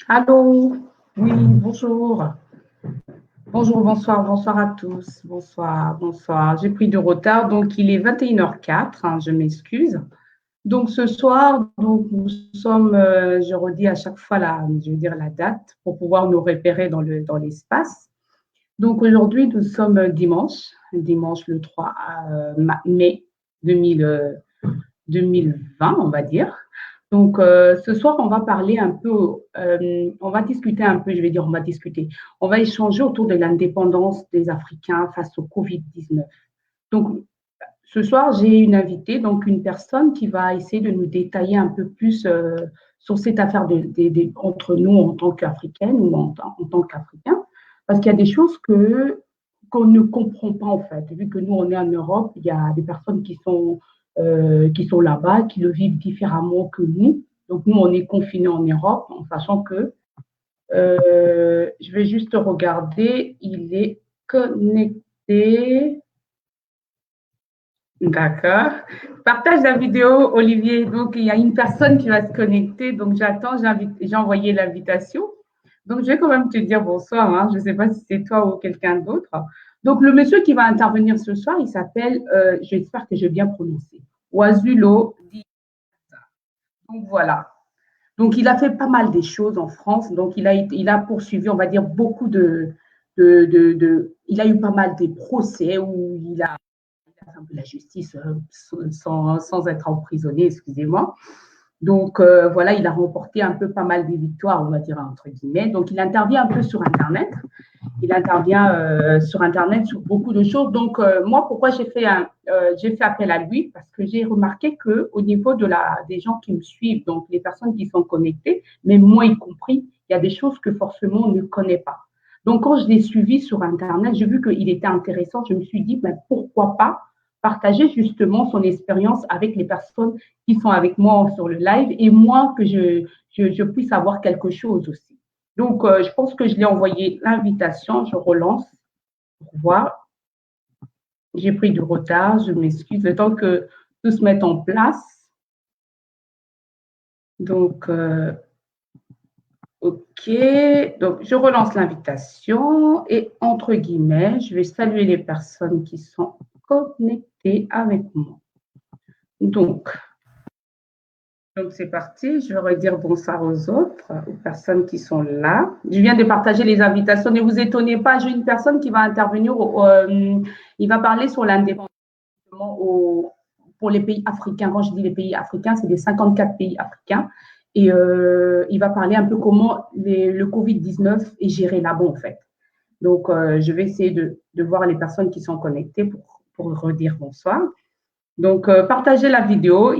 Allô, oui, bonjour. Bonjour, bonsoir, bonsoir à tous. Bonsoir, bonsoir. J'ai pris du retard, donc il est 21h04, je m'excuse. Donc ce soir, donc, nous sommes, je redis à chaque fois je veux dire la date pour pouvoir nous repérer dans l'espace. Donc aujourd'hui, nous sommes dimanche le 3 mai 2000, 2020, on va dire. Donc, ce soir, on va parler un peu, on va discuter un peu, je vais dire, on va échanger autour de l'indépendance des Africains face au Covid-19. Donc, ce soir, j'ai une invitée, donc une personne qui va essayer de nous détailler un peu plus sur cette affaire entre nous en tant qu'Africaines ou en tant qu'Africains, parce qu'il y a des choses qu'on ne comprend pas en fait. Vu que nous, on est en Europe, il y a des personnes qui sont là-bas, qui le vivent différemment que nous. Donc nous, on est confinés en Europe, en sachant que je vais juste regarder, il est connecté. D'accord. Partage la vidéo, Olivier. Donc, il y a une personne qui va se connecter. Donc, j'attends, j'ai envoyé l'invitation. Donc, je vais quand même te dire bonsoir. Je ne sais pas si c'est toi ou quelqu'un d'autre. Donc, le monsieur qui va intervenir ce soir, il s'appelle, j'espère que j'ai bien prononcé, Oazulo Di. Donc, voilà. Donc, il a fait pas mal des choses en France. Donc, il a poursuivi, on va dire, beaucoup il a eu pas mal des procès où il a un peu la justice sans être emprisonné, excusez-moi. Donc, voilà, il a remporté un peu pas mal de victoires, on va dire, entre guillemets. Donc, il intervient un peu sur Internet. Il intervient sur Internet sur beaucoup de choses. Donc, moi, pourquoi j'ai fait appel à lui? Parce que j'ai remarqué qu'au niveau des gens qui me suivent, donc les personnes qui sont connectées, mais moi y compris, il y a des choses que forcément on ne connaît pas. Donc, quand je l'ai suivi sur Internet, j'ai vu qu'il était intéressant. Je me suis dit, ben, pourquoi pas partager justement son expérience avec les personnes qui sont avec moi sur le live et moi que je puisse avoir quelque chose aussi. Donc, je pense que je l'ai envoyé l'invitation. Je relance pour voir. J'ai pris du retard. Je m'excuse. Le temps que tout se mette en place. Donc, OK. Donc, je relance l'invitation et entre guillemets, je vais saluer les personnes qui sont connectées avec moi. Donc, c'est parti. Je vais redire bonsoir aux autres, aux personnes qui sont là. Je viens de partager les invitations. Ne vous étonnez pas, j'ai une personne qui va intervenir. Il va parler sur l'indépendance pour les pays africains. Quand je dis les pays africains, c'est les 54 pays africains. Et il va parler un peu comment le Covid-19 est géré là-bas, en fait. Donc, je vais essayer de voir les personnes qui sont connectées pour redire bonsoir. Donc, partagez la vidéo.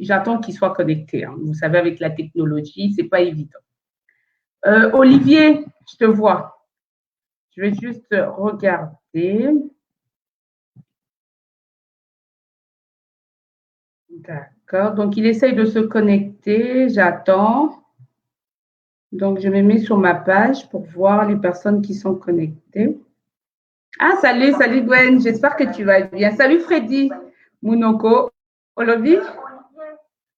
J'attends qu'il soit connecté. Vous savez, avec la technologie, ce n'est pas évident. Olivier, je te vois. Je vais juste regarder. D'accord. Donc, il essaye de se connecter. J'attends. Donc, je me mets sur ma page pour voir les personnes qui sont connectées. Ah, salut Gwen. J'espère que tu vas bien. Salut Freddy. Mounoko. Olovi.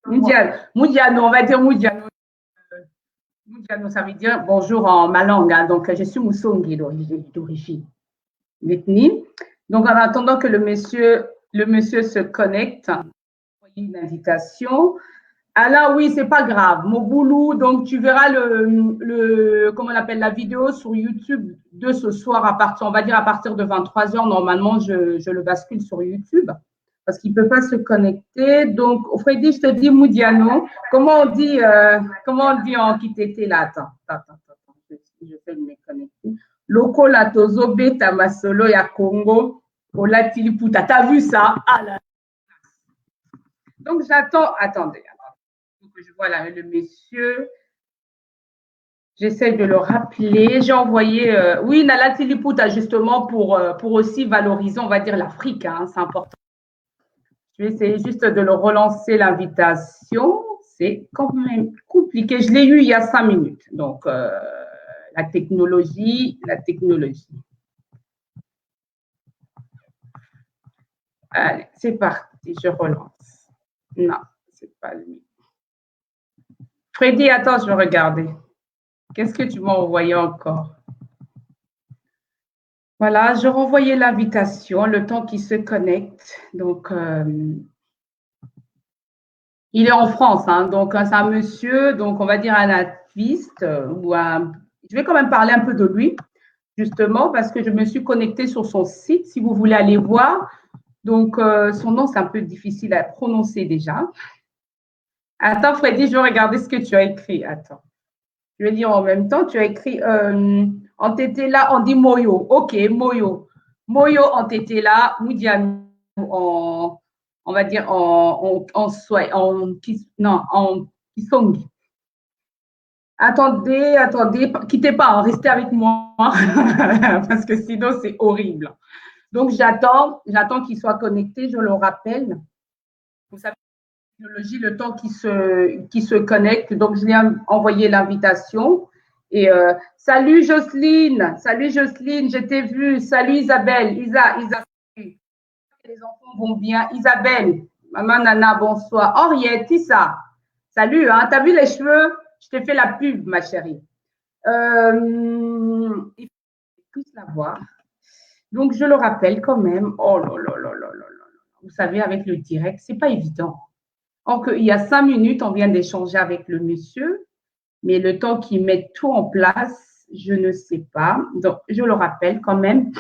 Moudiano, on va dire Moudiano. Moudiano, ça veut dire bonjour en ma langue. Donc, je suis Moussongi d'origine, d'ethnie. Donc, en attendant que le monsieur se connecte, une invitation. Ah là, oui, c'est pas grave. Moboulou, donc tu verras comment on appelle la vidéo sur YouTube de ce soir on va dire à partir de 23h. Normalement, je le bascule sur YouTube parce qu'il ne peut pas se connecter. Donc, Freddy, je te dis Moudiano. Comment on dit en Kitete là? Attends. Je fais me connecter. Loko la tozobe tamasolo ya Congo. Ola tiliputa. T'as vu ça? Ah là. Donc, attendez. Donc, je vois là le monsieur. J'essaie de le rappeler. J'ai envoyé, oui, Nala Tiliputa, justement, pour aussi valoriser, on va dire, l'Afrique. C'est important. Je vais essayer juste de le relancer l'invitation. C'est quand même compliqué. Je l'ai eu il y a 5 minutes. Donc, la technologie. Allez, c'est parti. Je relance. Non, c'est pas lui. Freddy, attends, je vais regarder. Qu'est-ce que tu m'as envoyé encore? Voilà, je renvoyais l'invitation, le temps qu'il se connecte. Donc, il est en France, hein, donc c'est un monsieur, donc on va dire un activiste ou un. Je vais quand même parler un peu de lui, justement, parce que je me suis connectée sur son site, si vous voulez aller voir. Donc, son nom, c'est un peu difficile à prononcer déjà. Attends, Freddy, je vais regarder ce que tu as écrit. Attends. Je vais dire en même temps, tu as écrit en tétéla, on dit Moyo. OK, Moyo. Moyo en tétéla, Moudianou on va dire en Kisongi. Attendez, quittez pas, hein, restez avec moi, parce que sinon c'est horrible. Donc j'attends qu'il soit connecté, je le rappelle. Vous savez, technologie, le temps qui se connecte. Donc, je lui ai envoyé l'invitation. Et salut Jocelyne, je t'ai vu. Salut Isabelle, Isa, les enfants vont bien. Isabelle, maman Nana, bonsoir. Henriette, Issa, salut, hein, t'as vu les cheveux? Je t'ai fait la pub, ma chérie. Il faut tous la voir. Donc, je le rappelle quand même. Oh là là là là là là. Vous savez, avec le direct, c'est pas évident. Or, il y a 5 minutes, on vient d'échanger avec le monsieur, mais le temps qu'il mette tout en place, je ne sais pas. Donc, je le rappelle quand même.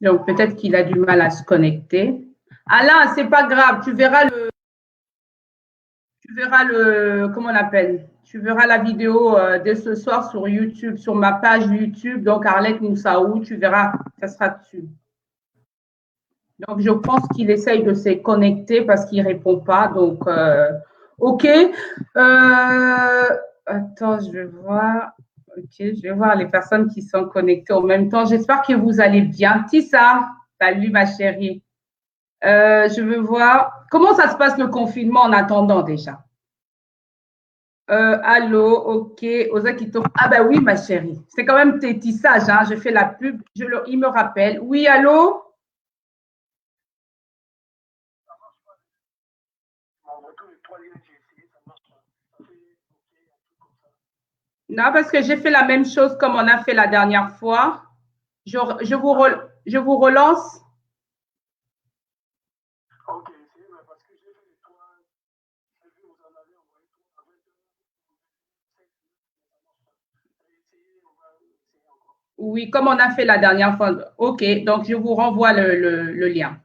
Donc, peut-être qu'il a du mal à se connecter. Alain, c'est pas grave, tu verras comment on appelle? Tu verras la vidéo dès ce soir sur YouTube, sur ma page YouTube, donc Arlette Moussaou, tu verras, ça sera dessus. Donc, je pense qu'il essaye de se connecter parce qu'il ne répond pas. Donc, OK. Attends, je vais voir. OK, je vais voir les personnes qui sont connectées en même temps. J'espère que vous allez bien. Tissa, salut ma chérie. Je veux voir. Comment ça se passe le confinement en attendant déjà? Allô, OK. Ozakito. Ah ben oui, ma chérie. C'est quand même tes tissages, hein. Je fais la pub. Il me rappelle. Oui, allô? Non, parce que j'ai fait la même chose comme on a fait la dernière fois. Je vous relance. Oui, comme on a fait la dernière fois. OK, donc je vous renvoie le lien.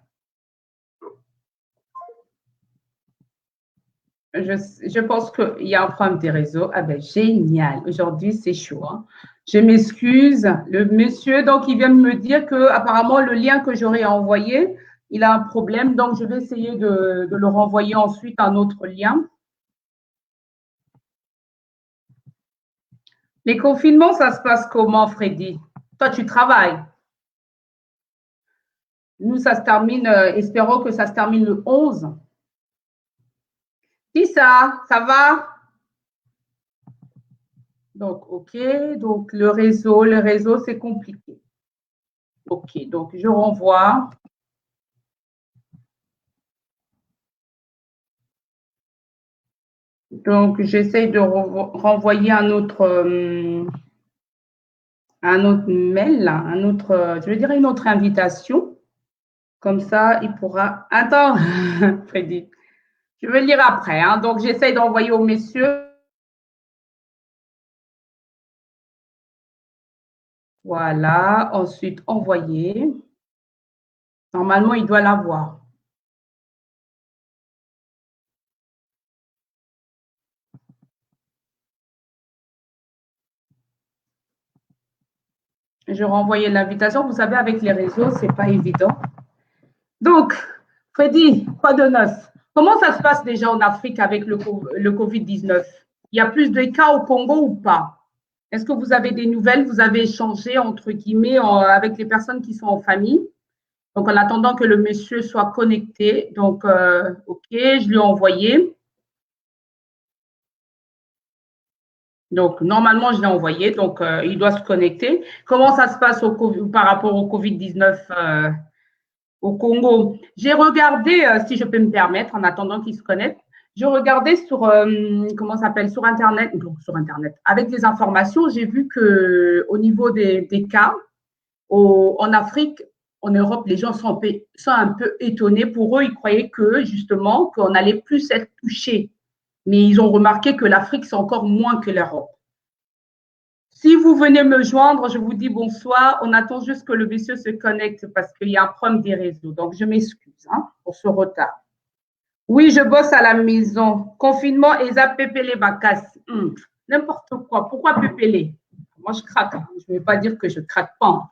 Je pense qu'il y a un problème des réseaux. Ah ben génial. Aujourd'hui, c'est chaud, hein. Je m'excuse. Le monsieur, donc, il vient de me dire que apparemment le lien que j'aurais envoyé, il a un problème. Donc, je vais essayer de le renvoyer ensuite un autre lien. Les confinements, ça se passe comment, Freddy? Toi, tu travailles. Nous, ça se termine, espérons que ça se termine le 11. Si ça va? Donc, OK. Donc, le réseau, c'est compliqué. OK. Donc, je renvoie. Donc, j'essaye de renvoyer un autre mail, je veux dire une autre invitation. Comme ça, il pourra. Attends, Freddy. Je vais lire après. Hein. Donc, j'essaye d'envoyer au messieurs. Voilà. Ensuite, envoyer. Normalement, il doit l'avoir. Je renvoyais l'invitation. Vous savez, avec les réseaux, c'est pas évident. Donc, Freddy, quoi de neuf? Comment ça se passe déjà en Afrique avec le Covid-19? Il y a plus de cas au Congo ou pas? Est-ce que vous avez des nouvelles? Vous avez échangé, entre guillemets, avec les personnes qui sont en famille? Donc, en attendant que le monsieur soit connecté. Donc, OK, je lui ai envoyé. Donc, normalement, je l'ai envoyé. Donc, il doit se connecter. Comment ça se passe par rapport au Covid-19 au Congo. J'ai regardé, si je peux me permettre, en attendant qu'ils se connectent, je regardais sur, comment ça s'appelle, sur Internet, avec des informations, j'ai vu que au niveau des cas, en Afrique, en Europe, les gens sont un peu étonnés. Pour eux, ils croyaient que, justement, qu'on allait plus être touchés. Mais ils ont remarqué que l'Afrique, c'est encore moins que l'Europe. Si vous venez me joindre, je vous dis bonsoir. On attend juste que le monsieur se connecte parce qu'il y a un problème des réseaux. Donc, je m'excuse pour ce retard. Oui, je bosse à la maison. Confinement et ça pépélé vacances. N'importe quoi. Pourquoi pépélé? Moi, je craque. Je ne vais pas dire que je ne craque pas.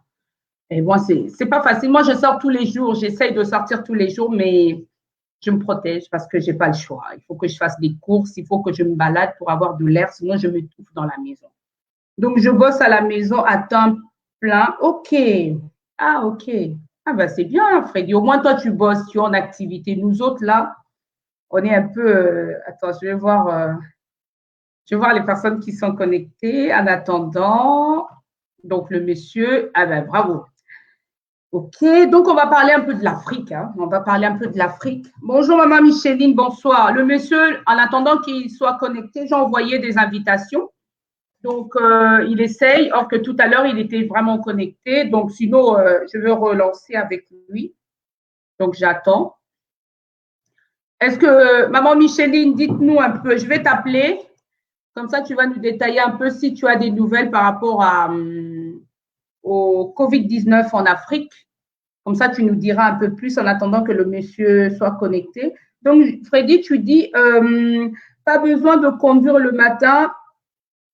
Et moi, c'est pas facile. Moi, je sors tous les jours. J'essaye de sortir tous les jours, mais je me protège parce que j'ai pas le choix. Il faut que je fasse des courses. Il faut que je me balade pour avoir de l'air. Sinon, je m'étouffe dans la maison. Donc, je bosse à la maison à temps plein. OK. Ah, OK. Ah, ben, c'est bien, Freddy. Au moins, toi, tu bosses, tu es en activité. Nous autres, là, on est un peu. Attends, je vais voir les personnes qui sont connectées. En attendant, donc, le monsieur. Ah, ben, bravo. OK. Donc, on va parler un peu de l'Afrique. On va parler un peu de l'Afrique. Bonjour, maman Micheline. Bonsoir. Le monsieur, en attendant qu'il soit connecté, j'ai envoyé des invitations. Donc, il essaye, or que tout à l'heure, il était vraiment connecté. Donc, sinon, je vais relancer avec lui. Donc, j'attends. Est-ce que, maman Micheline, dites-nous un peu, je vais t'appeler. Comme ça, tu vas nous détailler un peu si tu as des nouvelles par rapport au Covid-19 en Afrique. Comme ça, tu nous diras un peu plus en attendant que le monsieur soit connecté. Donc, Freddy, tu dis, pas besoin de conduire le matin.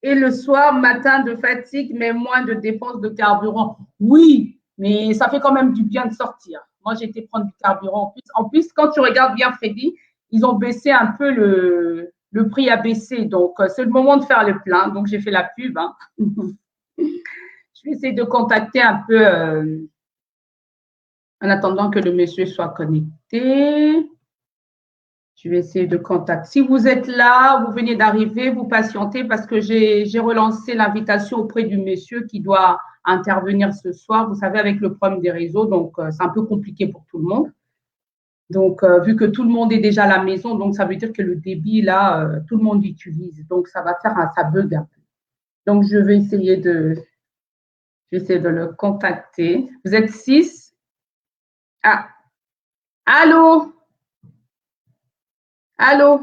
Et le soir, matin de fatigue, mais moins de dépenses de carburant. Oui, mais ça fait quand même du bien de sortir. Moi, j'ai été prendre du carburant. En plus, quand tu regardes bien Freddy, ils ont baissé un peu le prix a baissé. Donc, c'est le moment de faire le plein. Donc, j'ai fait la pub. Je vais essayer de contacter un peu en attendant que le monsieur soit connecté. Je vais essayer de contacter. Si vous êtes là, vous venez d'arriver, vous patientez parce que j'ai relancé l'invitation auprès du monsieur qui doit intervenir ce soir. Vous savez, avec le problème des réseaux, donc c'est un peu compliqué pour tout le monde. Donc, vu que tout le monde est déjà à la maison, donc ça veut dire que le débit, là, tout le monde l'utilise. Donc, ça va faire ça bug un peu. Donc, je vais essayer de le contacter. Vous êtes 6. Ah, allô? Allô? Ouais,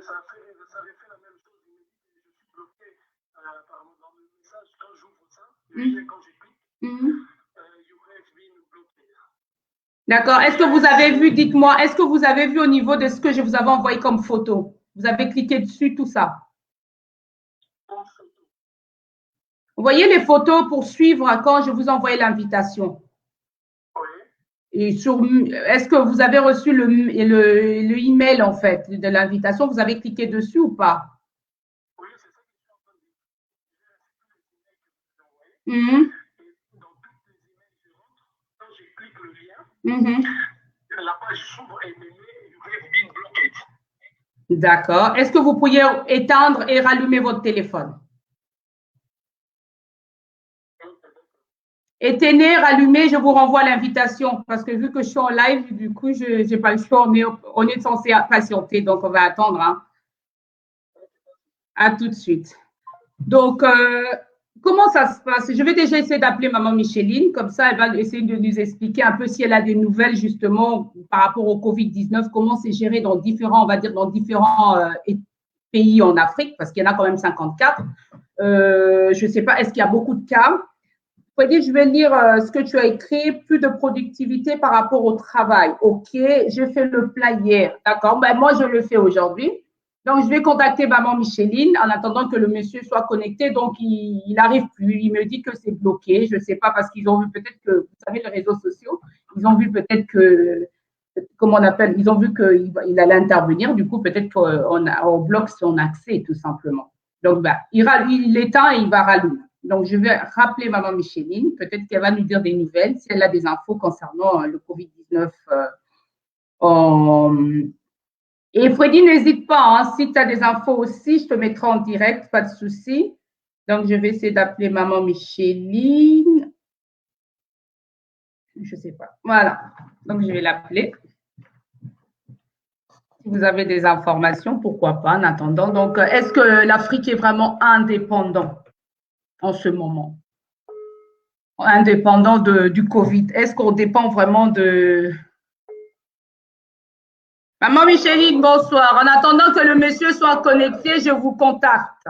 ça avait fait la même chose. Je suis bloqué apparemment dans le message. Quand j'ouvre ça, quand je clique, you have been bloqué. D'accord. Est-ce que vous avez vu, dites-moi, est-ce que vous avez vu au niveau de ce que je vous avais envoyé comme photo? Vous avez cliqué dessus, tout ça? Vous voyez les photos pour suivre quand je vous envoie l'invitation? Et est-ce que vous avez reçu le email en fait de l'invitation? Vous avez cliqué dessus ou pas? Oui, c'est ça que je suis en train de dire. Dans toutes les emails je rentre, quand je clique le lien, la page s'ouvre et me met you have been blocked. D'accord. Est-ce que vous pourriez éteindre et rallumer votre téléphone? Éteignez, rallumez, je vous renvoie l'invitation parce que vu que je suis en live, du coup, je n'ai pas le choix. On est censé patienter, donc on va attendre. À tout de suite. Donc, comment ça se passe? Je vais déjà essayer d'appeler maman Micheline, comme ça, elle va essayer de nous expliquer un peu si elle a des nouvelles justement par rapport au Covid-19, comment c'est géré dans différents, on va dire, dans différents pays en Afrique, parce qu'il y en a quand même 54. Je ne sais pas, est-ce qu'il y a beaucoup de cas? Freddy, je vais lire ce que tu as écrit, plus de productivité par rapport au travail. OK, j'ai fait le plat hier. D'accord, ben, moi, je le fais aujourd'hui. Donc, je vais contacter maman Micheline en attendant que le monsieur soit connecté. Donc, il n'arrive plus. Il me dit que c'est bloqué. Je ne sais pas parce qu'ils ont vu peut-être que, vous savez, les réseaux sociaux, ils ont vu peut-être que, comment on appelle, ils ont vu qu'il allait intervenir. Du coup, peut-être qu'on bloque son accès tout simplement. Donc, ben, il éteint et il va rallumer. Donc, je vais rappeler maman Micheline. Peut-être qu'elle va nous dire des nouvelles si elle a des infos concernant le Covid-19 Et Freddy, n'hésite pas. Si tu as des infos aussi, je te mettrai en direct, pas de souci. Donc, je vais essayer d'appeler maman Micheline. Je ne sais pas. Voilà. Donc, je vais l'appeler. Si vous avez des informations, pourquoi pas en attendant. Donc, est-ce que l'Afrique est vraiment indépendante en ce moment? Indépendant du Covid? Est-ce qu'on dépend vraiment de… Maman Micheline, bonsoir. En attendant que le monsieur soit connecté, je vous contacte.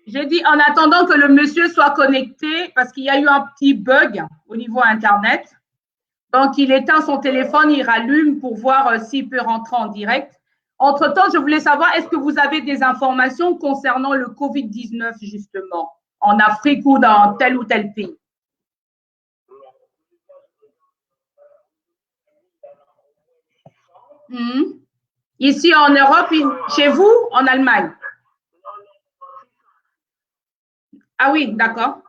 J'ai dit en attendant que le monsieur soit connecté, parce qu'il y a eu un petit bug au niveau Internet. Donc, il éteint son téléphone, il rallume pour voir s'il peut rentrer en direct. Entre-temps, je voulais savoir, est-ce que vous avez des informations concernant le Covid-19, justement, en Afrique ou dans tel ou tel pays? Ici en Europe, chez vous, en Allemagne? Ah oui, d'accord.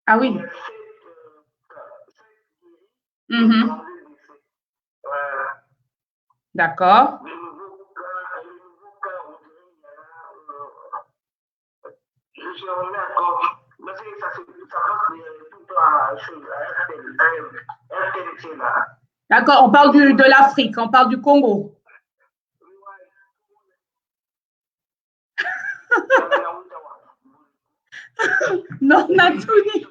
Ah oui. D'accord. D'accord, on parle de l'Afrique, on parle du Congo. Non, on a tout dit.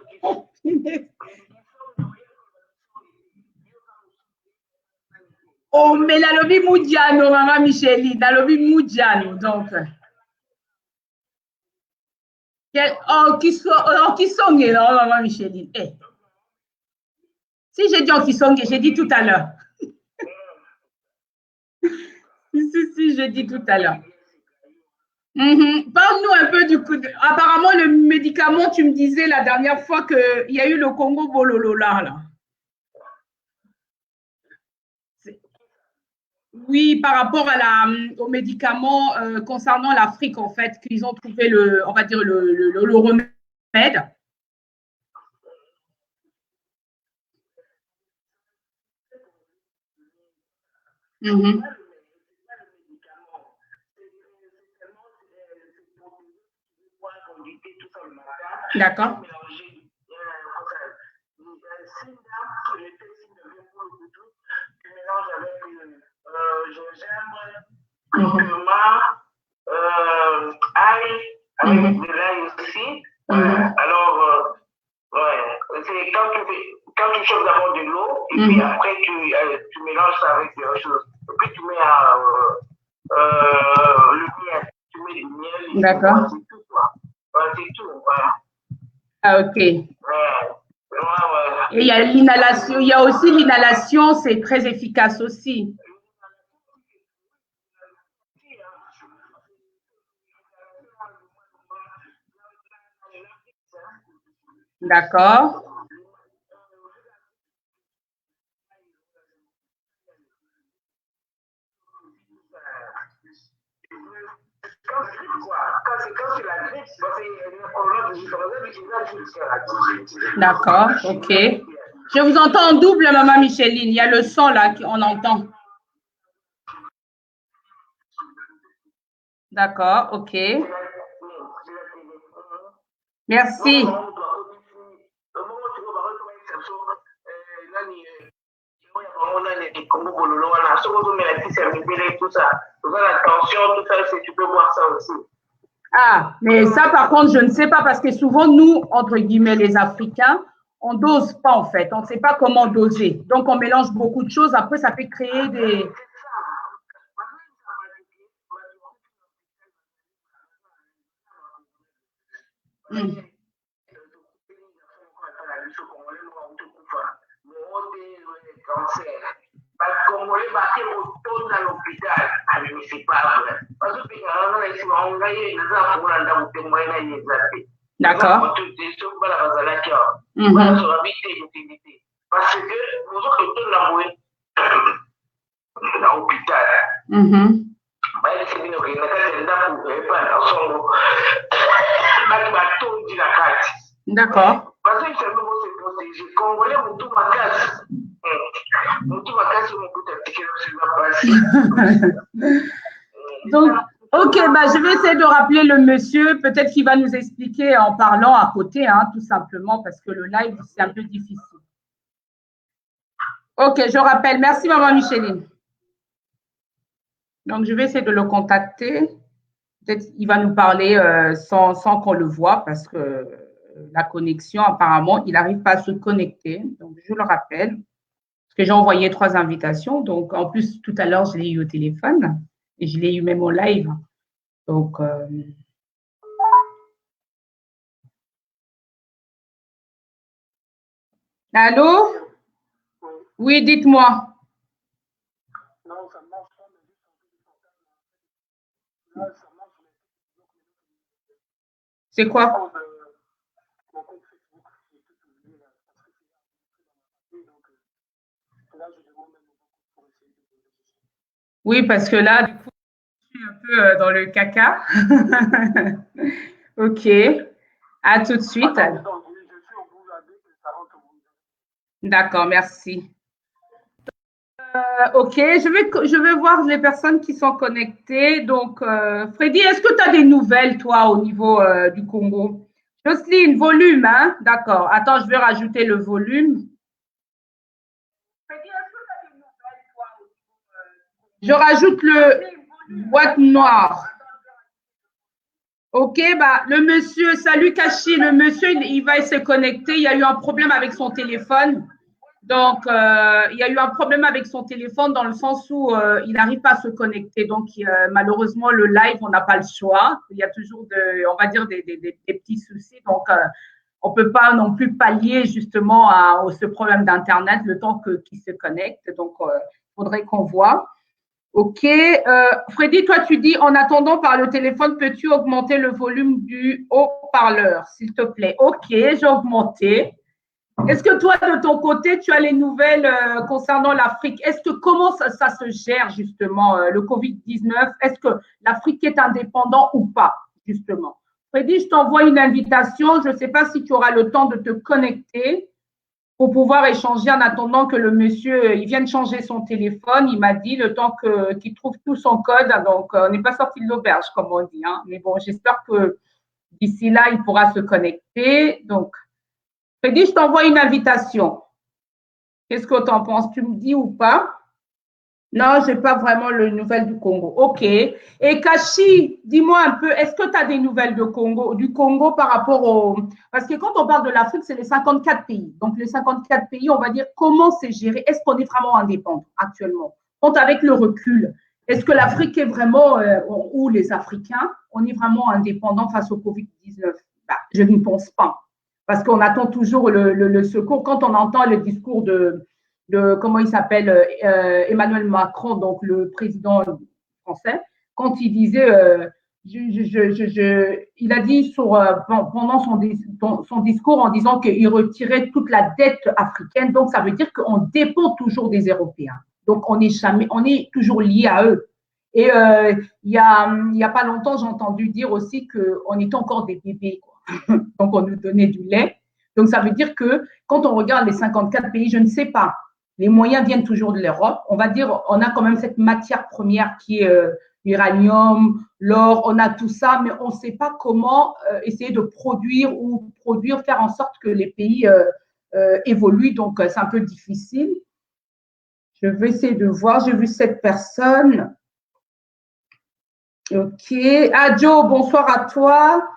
Oh, mais la lobby Moudiano, maman Micheline, la lobby Moudiano, donc. Oh, qui sont là, maman Micheline? Eh. Si j'ai dit en Kisongue, j'ai dit tout à l'heure. Si, j'ai dit tout à l'heure. Parle-nous un peu du coup. Apparemment, le médicament, tu me disais la dernière fois qu'il y a eu le Congo Bololola, là. Oui, par rapport aux médicaments concernant l'Afrique, en fait, qu'ils ont trouvé on va dire le remède. D'accord. Avec de l'ail aussi. Alors, c'est quand tu chauffes d'abord de l'eau, et puis après tu mélanges ça avec des choses. Et puis tu mets le miel, tu mets du miel. D'accord. C'est tout, quoi. C'est tout, voilà. Ah, ok. Et il y a l'inhalation, il y a aussi l'inhalation, c'est très efficace aussi. D'accord. D'accord, ok. Je vous entends en double, maman Micheline. Il y a le son là qu'on entend. D'accord, ok. Merci. Ah, mais ça, par contre, je ne sais pas parce que souvent, nous, entre guillemets, les Africains, on ne dose pas en fait. On ne sait pas comment doser. Donc, on mélange beaucoup de choses. Après, ça fait créer des… D'accord. Parce que nous avons l'hôpital. D'accord. Donc, Ok, bah, je vais essayer de rappeler le monsieur. Peut-être qu'il va nous expliquer en parlant à côté, hein, tout simplement, parce que le live, c'est un peu difficile. Ok, je rappelle. Merci, maman Micheline. Donc, je vais essayer de le contacter. Peut-être qu'il va nous parler sans qu'on le voit, parce que la connexion, apparemment, il n'arrive pas à se connecter. Donc, je le rappelle, parce que j'ai envoyé 3 invitations. Donc, en plus, tout à l'heure, je l'ai eu au téléphone et je l'ai eu même en live. Donc, allô? Oui, dites-moi. Non, ça marche pas, mais juste là, ça marche, mais C'est quoi? mon compte Facebook, j'ai tout oublié là, parce que c'est donc là, je demande même pour essayer de réfléchir. Oui, parce que là, du coup, je suis un peu dans le caca. Ok. À tout de suite. Attends, je suis au bout là, dès que ça rentre au bout. D'accord, merci. Ok, je vais voir les personnes qui sont connectées. Donc, Freddy, est-ce que tu as des nouvelles, toi, au niveau du Congo? Jocelyne, volume, hein? D'accord. Attends, je vais rajouter le volume. Freddy, est-ce que tu as des nouvelles, toi, au niveau, je rajoute le boîte noire. Ok, bah, le monsieur, salut Kachi, le monsieur, il va se connecter. Il y a eu un problème avec son téléphone. Donc, il y a eu un problème avec son téléphone dans le sens où il n'arrive pas à se connecter. Donc, malheureusement, le live, on n'a pas le choix. Il y a toujours, on va dire, des petits soucis. Donc, on ne peut pas non plus pallier justement à ce problème d'Internet le temps qu'il se connecte. Donc, il faudrait qu'on voit. Ok. Freddy, toi, tu dis, en attendant par le téléphone, peux-tu augmenter le volume du haut-parleur, s'il te plaît? Ok, j'ai augmenté. Est-ce que toi, de ton côté, tu as les nouvelles concernant l'Afrique? Est-ce que comment ça se gère justement le Covid-19? Est-ce que l'Afrique est indépendante ou pas, justement? Freddy, je t'envoie une invitation. Je ne sais pas si tu auras le temps de te connecter pour pouvoir échanger en attendant que le monsieur, il vienne changer son téléphone. Il m'a dit le temps qu'il trouve tout son code. Donc, on n'est pas sorti de l'auberge, comme on dit. Hein. Mais bon, j'espère que d'ici là, il pourra se connecter. Donc, Freddy, je t'envoie une invitation. Qu'est-ce que tu en penses? Tu me dis ou pas? Non, je n'ai pas vraiment le nouvelle du Congo. OK. Et Kachi, dis-moi un peu, est-ce que tu as des nouvelles du Congo par rapport au… Parce que quand on parle de l'Afrique, c'est les 54 pays. Donc, les 54 pays, on va dire comment c'est géré. Est-ce qu'on est vraiment indépendant actuellement? Quand avec le recul, est-ce que l'Afrique est vraiment, ou les Africains, on est vraiment indépendant face au Covid-19? Bah, je ne pense pas. Parce qu'on attend toujours le secours. Quand on entend le discours comment il s'appelle, Emmanuel Macron, donc le président français, quand il disait, il a dit pendant son discours en disant qu'il retirait toute la dette africaine, donc ça veut dire qu'on dépend toujours des Européens. Donc on est toujours lié à eux. Et il y a pas longtemps, j'ai entendu dire aussi qu'on était encore des bébés, quoi. Donc on nous donnait du lait. Donc ça veut dire que quand on regarde les 54 pays, je ne sais pas, les moyens viennent toujours de l'Europe. On va dire, on a quand même cette matière première qui est l'uranium, l'or, on a tout ça, mais on ne sait pas comment essayer de produire, faire en sorte que les pays évoluent. Donc, c'est un peu difficile. Je vais essayer de voir. J'ai vu cette personne. OK. Ah, Joe, bonsoir à toi.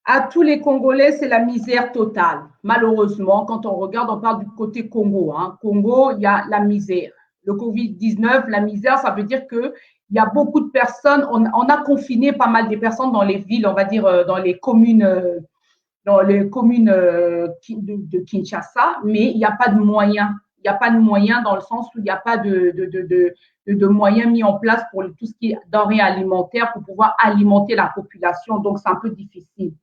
À tous les Congolais, c'est la misère totale. Malheureusement, quand on regarde, on parle du côté Congo. Hein. Congo, il y a la misère. Le Covid-19, la misère, ça veut dire qu'il y a beaucoup de personnes. On a confiné pas mal de personnes dans les villes, on va dire dans les communes de Kinshasa, mais il n'y a pas de moyens. Il n'y a pas de moyens dans le sens où il n'y a pas de moyens mis en place pour tout ce qui est denrées alimentaires pour pouvoir alimenter la population. Donc, c'est un peu difficile.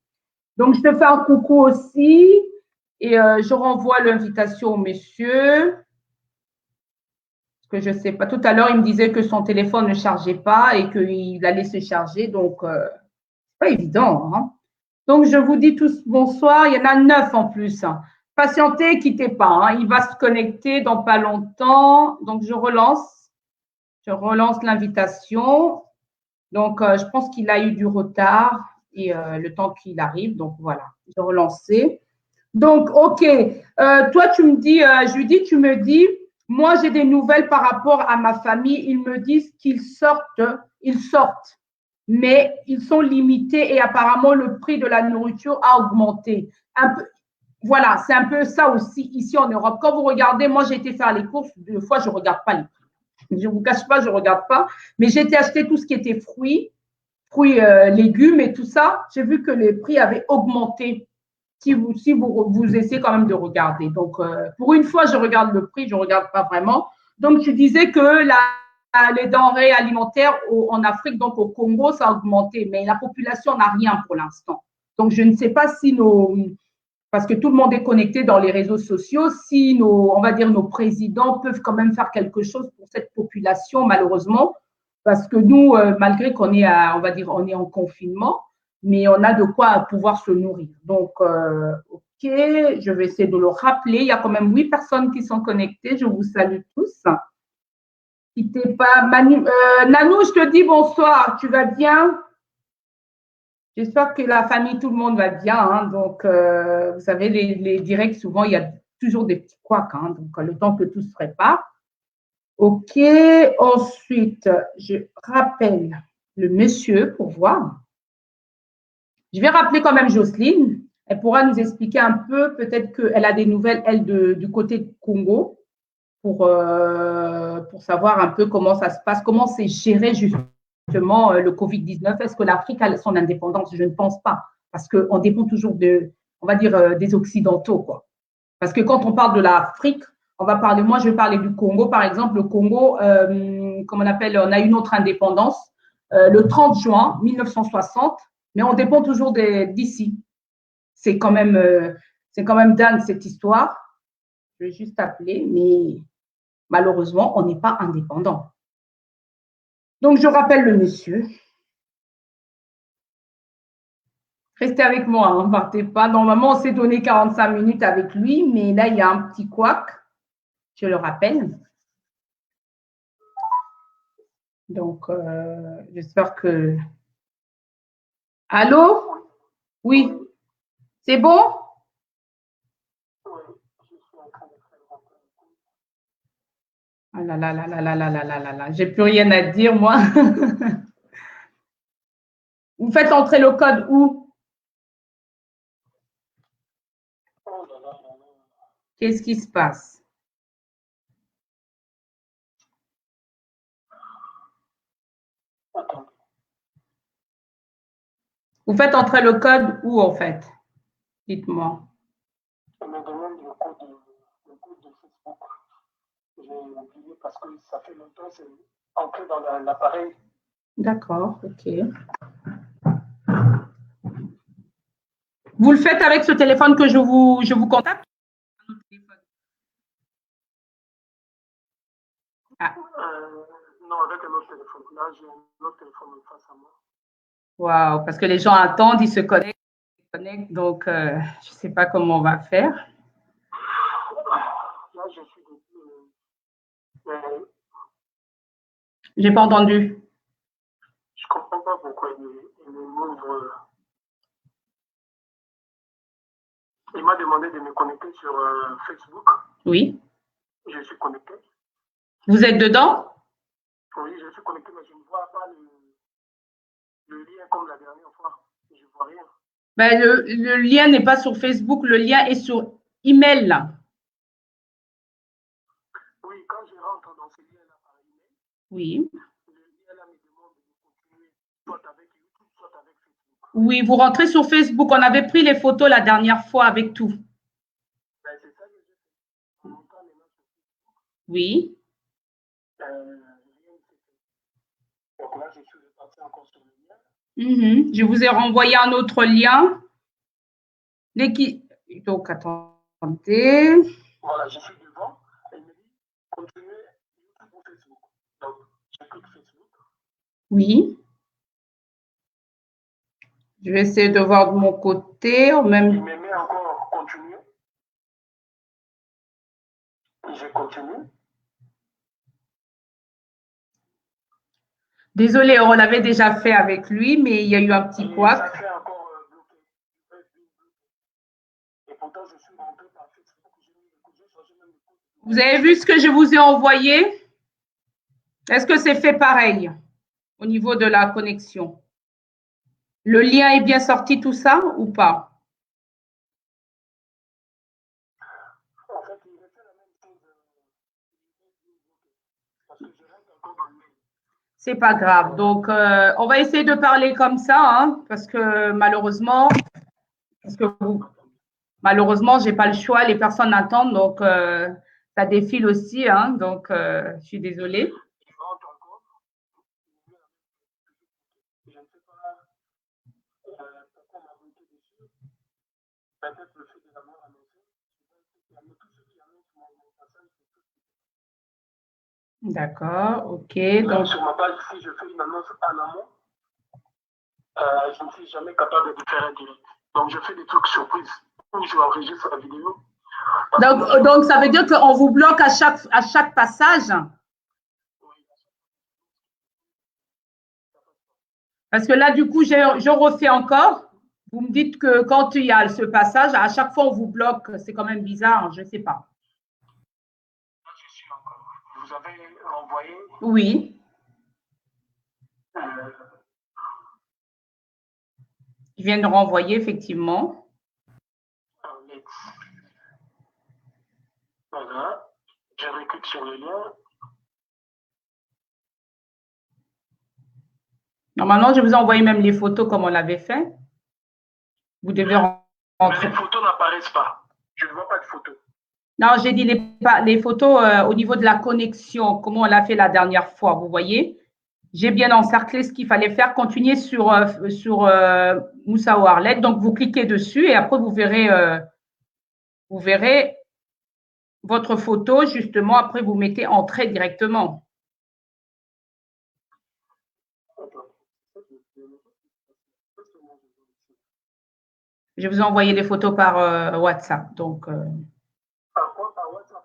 Donc, je te fais un coucou aussi et je renvoie l'invitation au monsieur. Parce que je ne sais pas, tout à l'heure, il me disait que son téléphone ne chargeait pas et qu'il allait se charger. Donc, c'est pas évident. Hein. Donc, je vous dis tous bonsoir. Il y en a 9 en plus. Patientez, quittez pas. Hein. Il va se connecter dans pas longtemps. Donc, je relance l'invitation. Donc, je pense qu'il a eu du retard et le temps qu'il arrive. Donc, voilà, j'ai relancé. Donc, OK. Toi, tu me dis, Judy, tu me dis, moi, j'ai des nouvelles par rapport à ma famille. Ils me disent ils sortent, mais ils sont limités et apparemment, le prix de la nourriture a augmenté. Un peu, voilà, c'est un peu ça aussi ici en Europe. Quand vous regardez, moi, j'ai été faire les courses. Deux fois, je ne regarde pas les prix. Je ne vous cache pas, je ne regarde pas. Mais j'ai été acheter tout ce qui était fruits, légumes et tout ça. J'ai vu que les prix avaient augmenté si vous essayez quand même de regarder. Donc, pour une fois, je regarde le prix, je ne regarde pas vraiment. Donc, tu disais que les denrées alimentaires en Afrique, donc au Congo, ça a augmenté, mais la population n'a rien pour l'instant. Donc, je ne sais pas si parce que tout le monde est connecté dans les réseaux sociaux, si on va dire, nos présidents peuvent quand même faire quelque chose pour cette population, malheureusement, parce que nous, malgré qu'on est, on va dire, on est en confinement, mais on a de quoi pouvoir se nourrir. Donc, OK, je vais essayer de le rappeler. Il y a quand même 8 personnes qui sont connectées. Je vous salue tous. Quittez pas. Nanou, je te dis bonsoir. Tu vas bien? J'espère que la famille, tout le monde va bien. Hein. Donc, vous savez, les directs, souvent, il y a toujours des petits couacs. Hein. Donc, le temps que tout se prépare. OK. Ensuite, je rappelle le monsieur pour voir. Je vais rappeler quand même Jocelyne. Elle pourra nous expliquer un peu, peut-être qu'elle a des nouvelles, elle, du côté Congo, pour savoir un peu comment ça se passe, comment c'est géré justement le Covid-19. Est-ce que l'Afrique a son indépendance? Je ne pense pas, parce qu'on dépend toujours on va dire, des Occidentaux, quoi. Parce que quand on parle de l'Afrique, moi je vais parler du Congo, par exemple. Le Congo, comme on appelle, on a une autre indépendance le 30 juin 1960, mais on dépend toujours d'ici. C'est quand même dingue cette histoire. Je vais juste appeler, mais malheureusement, on n'est pas indépendant. Donc, je rappelle le monsieur. Restez avec moi, ne partez pas. Normalement, on s'est donné 45 minutes avec lui, mais là, il y a un petit couac. Je le rappelle. Donc, j'espère que… Allô? Oui. C'est bon? Ah là là là là là là là là là là. J'ai plus rien à dire, moi. Vous faites entrer le code où? Qu'est-ce qui se passe? Vous faites entrer le code où, en fait? Dites-moi. On me demande le code de Facebook. J'ai oublié parce que ça fait longtemps, c'est entré dans l'appareil. D'accord, OK. Vous le faites avec ce téléphone que je vous contacte? Ah. Non, avec un autre téléphone. Là, j'ai un autre téléphone en face à moi. Waouh, parce que les gens attendent, ils se connectent, donc je ne sais pas comment on va faire. Là, je suis J'ai pas entendu. Je comprends pas pourquoi il m'ouvre. Il m'a demandé de me connecter sur Facebook. Oui. Je suis connecté. Vous êtes dedans? Oui, je suis connecté, mais je ne vois pas le lien comme la dernière fois. Je ne vois rien. Ben, le lien n'est pas sur Facebook, le lien est sur email. Oui, quand je rentre dans ce lien-là par email, oui. Le lien-là me demande de continuer soit avec YouTube, soit avec Facebook. Oui, vous rentrez sur Facebook. On avait pris les photos la dernière fois avec tout. Ben, c'est ça que j'ai fait. On entend maintenant sur Facebook. Oui. Donc là, je suis reparti encore sur le lien. Je vous ai renvoyé un autre lien. Donc, attendez. Voilà, je suis devant. Elle me dit continuer YouTube ou Facebook. Donc, je clique Facebook. Oui. Je vais essayer de voir de mon côté. Il me met encore continuer. Je continue. Désolé, on l'avait déjà fait avec lui, mais il y a eu un petit couac. Ça fait encore bloqué. Et pourtant, je suis rentré par Facebook. Vous avez vu ce que je vous ai envoyé? Est-ce que c'est fait pareil au niveau de la connexion? Le lien est bien sorti, tout ça, ou pas? En fait, il a fait la même chose. Parce que je rentre encore dans le mail. C'est pas grave. Donc, on va essayer de parler comme ça, hein, parce que malheureusement, j'ai pas le choix. Les personnes attendent, donc ça défile aussi, hein, donc je suis désolée. Je rentre encore. Je ne sais pas pourquoi on m'a bloqué dessus. Peut-être le fait de l'avoir annoncé. Tous ceux qui annoncent mon passage, c'est tout. D'accord, ok. Donc, sur ma page, si je fais une annonce en amont, je ne suis jamais capable de faire un direct. Donc, je fais des trucs surprises où je enregistre la vidéo. Donc ça veut dire qu'on vous bloque à chaque passage? Parce que là, du coup, je refais encore. Vous me dites que quand il y a ce passage, à chaque fois, on vous bloque. C'est quand même bizarre, je ne sais pas. Je suis encore. Vous avez envoyé? Oui. Je viens de renvoyer, effectivement. Voilà. Je recule sur le lien. Normalement, je vous ai envoyé même les photos comme on l'avait fait. Vous devez rentrer. Mais les photos n'apparaissent pas. Je ne vois pas de photos. Non, j'ai dit les photos au niveau de la connexion, comment on l'a fait la dernière fois, vous voyez. J'ai bien encerclé ce qu'il fallait faire. Continuez sur Moussa Warlet. Donc, vous cliquez dessus et après, vous verrez votre photo. Justement, après, vous mettez entrée directement. Je vous ai envoyé les photos par WhatsApp. Donc, Par quoi? Par WhatsApp?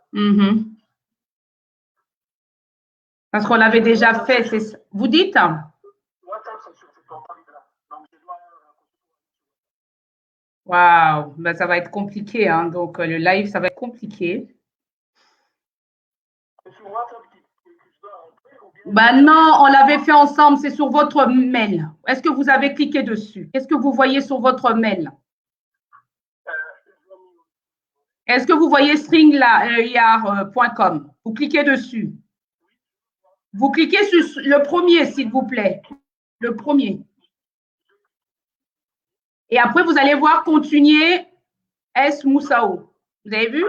Parce qu'on l'avait déjà fait. Vous dites? WhatsApp, c'est sur ce portable-là. Donc, je dois. Waouh, ben, ça va être compliqué. Hein. Donc, le live, ça va être compliqué. C'est sur WhatsApp que je dois rentrer ou bien? Ben non, on l'avait fait ensemble. C'est sur votre mail. Est-ce que vous avez cliqué dessus? Qu'est-ce que vous voyez sur votre mail? Est-ce que vous voyez stringlair.com? Vous cliquez dessus. Vous cliquez sur le premier, s'il vous plaît. Le premier. Et après, vous allez voir continuer S. Moussao. Vous avez vu?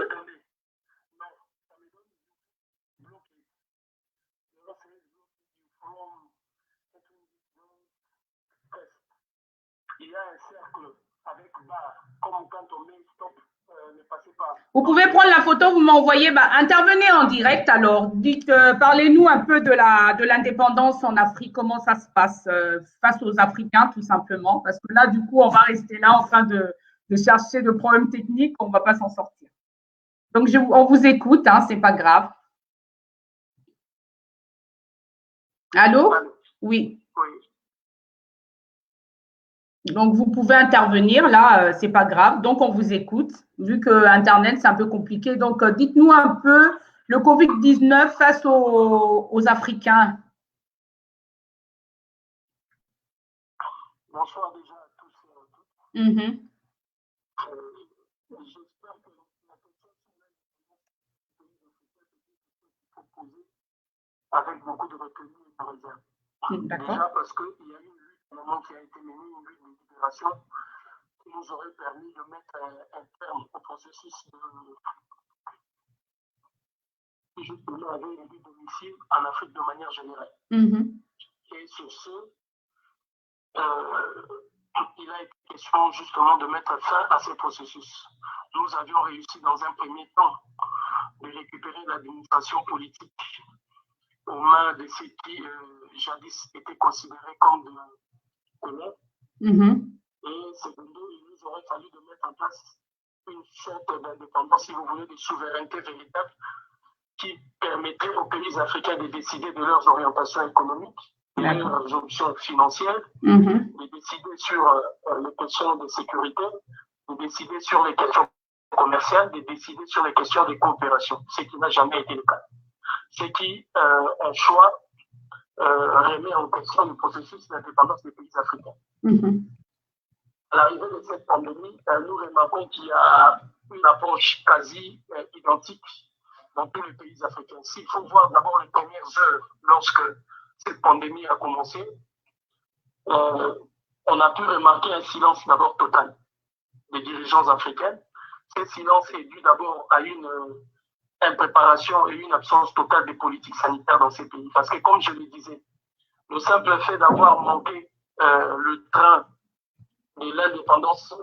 Il y a un cercle avec barre, comme quand on met stop, ne passez pas. Vous pouvez prendre la photo, vous m'envoyez. Bah, intervenez en direct alors. Dites, parlez-nous un peu de l'indépendance en Afrique, comment ça se passe face aux Africains, tout simplement. Parce que là, du coup, on va rester là en train de chercher de problèmes techniques, on ne va pas s'en sortir. Donc, on vous écoute, hein, c'est pas grave. Allô? Oui. Donc, vous pouvez intervenir, là, c'est pas grave. Donc, on vous écoute, vu que Internet, c'est un peu compliqué. Donc, dites-nous un peu le Covid-19 face aux Africains. Bonsoir déjà à tous et à toutes. J'espère que la question posée avec beaucoup de retenue et de réserve. Déjà parce qu'il y a une lutte au moment qui a été menée, une lutte de libération qui nous aurait permis de mettre un terme au processus de justement avec les luttes domicile en Afrique de manière générale. Et sur ce, il a été question justement de mettre fin à ce processus. Nous avions réussi dans un premier temps de récupérer l'administration politique aux mains de ceux qui jadis étaient considérés comme de colons. Et secondo, il nous aurait fallu de mettre en place une sorte d'indépendance, si vous voulez, de souveraineté véritable qui permettrait aux pays africains de décider de leurs orientations économiques leurs options financières, de décider sur les questions de sécurité, de décider sur les questions commerciales, de décider sur les questions de coopération, ce qui n'a jamais été le cas. Ce qui, un choix, remet en question le processus d'indépendance des pays africains. À l'arrivée de cette pandémie, nous remarquons qu'il y a une approche quasi identique dans tous les pays africains. S'il faut voir d'abord les premières heures lorsque cette pandémie a commencé, on a pu remarquer un silence d'abord total des dirigeants africains. Ce silence est dû d'abord à une impréparation et une absence totale des politiques sanitaires dans ces pays. Parce que comme je le disais, le simple fait d'avoir manqué le train de l'indépendance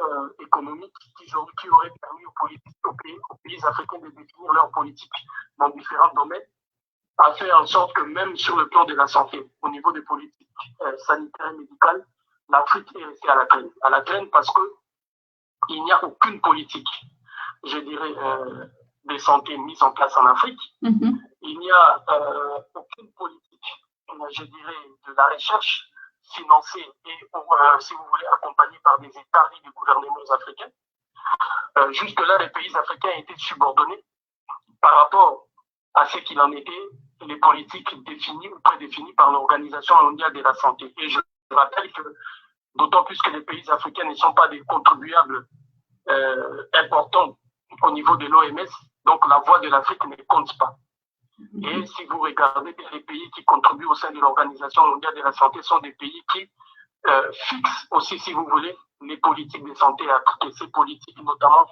économique qui aurait permis aux pays africains de définir leur politique dans différents domaines, a fait en sorte que même sur le plan de la santé, au niveau des politiques sanitaires et médicales, l'Afrique est restée à la traîne. À la traîne parce qu'il n'y a aucune politique, je dirais, de santé mise en place en Afrique. Il n'y a aucune politique, je dirais, de la recherche financée et, si vous voulez, accompagnée par des États et des gouvernements africains. Jusque-là, les pays africains étaient subordonnés par rapport à ce qu'il en était les politiques définies ou prédéfinies par l'Organisation mondiale de la santé. Et je rappelle que, d'autant plus que les pays africains ne sont pas des contribuables importants au niveau de l'OMS, donc la voix de l'Afrique ne compte pas. Et si vous regardez les pays qui contribuent au sein de l'Organisation mondiale de la santé, sont des pays qui fixent aussi, si vous voulez, les politiques de santé à appliquer. Ces politiques, notamment,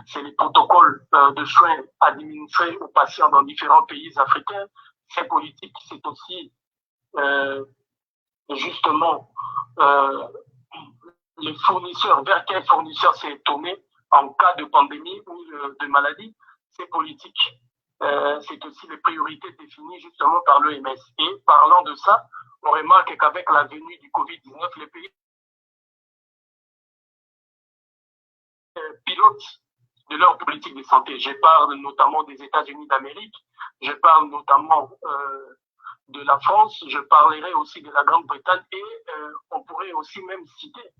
c'est les protocoles de soins administrés aux patients dans différents pays africains. Ces politiques, c'est aussi justement les fournisseurs, vers quel fournisseur s'est tourné en cas de pandémie ou de maladie. Ces politiques, c'est aussi les priorités définies justement par l'OMS. Et parlant de ça, on remarque qu'avec la venue du Covid-19, les pays pilotent de leur politique de santé. Je parle notamment des États-Unis d'Amérique, je parle notamment de la France, je parlerai aussi de la Grande-Bretagne et on pourrait aussi même citer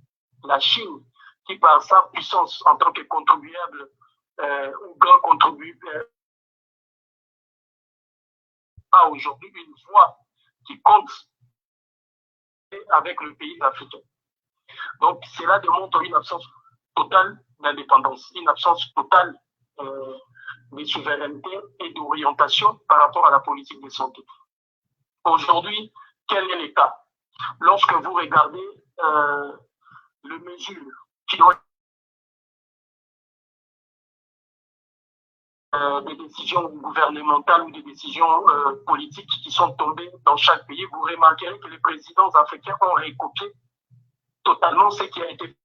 la Chine, qui par sa puissance en tant que contribuable ou grand contribuable a aujourd'hui une voix qui compte avec le pays africain. Donc cela démontre une absence totale d'indépendance, une absence totale de souveraineté et d'orientation par rapport à la politique de santé. Aujourd'hui, quel est l'état? Lorsque vous regardez les mesures qui ont des décisions gouvernementales ou des décisions politiques qui sont tombées dans chaque pays, vous remarquerez que les présidents africains ont recopié totalement ce qui a été fait.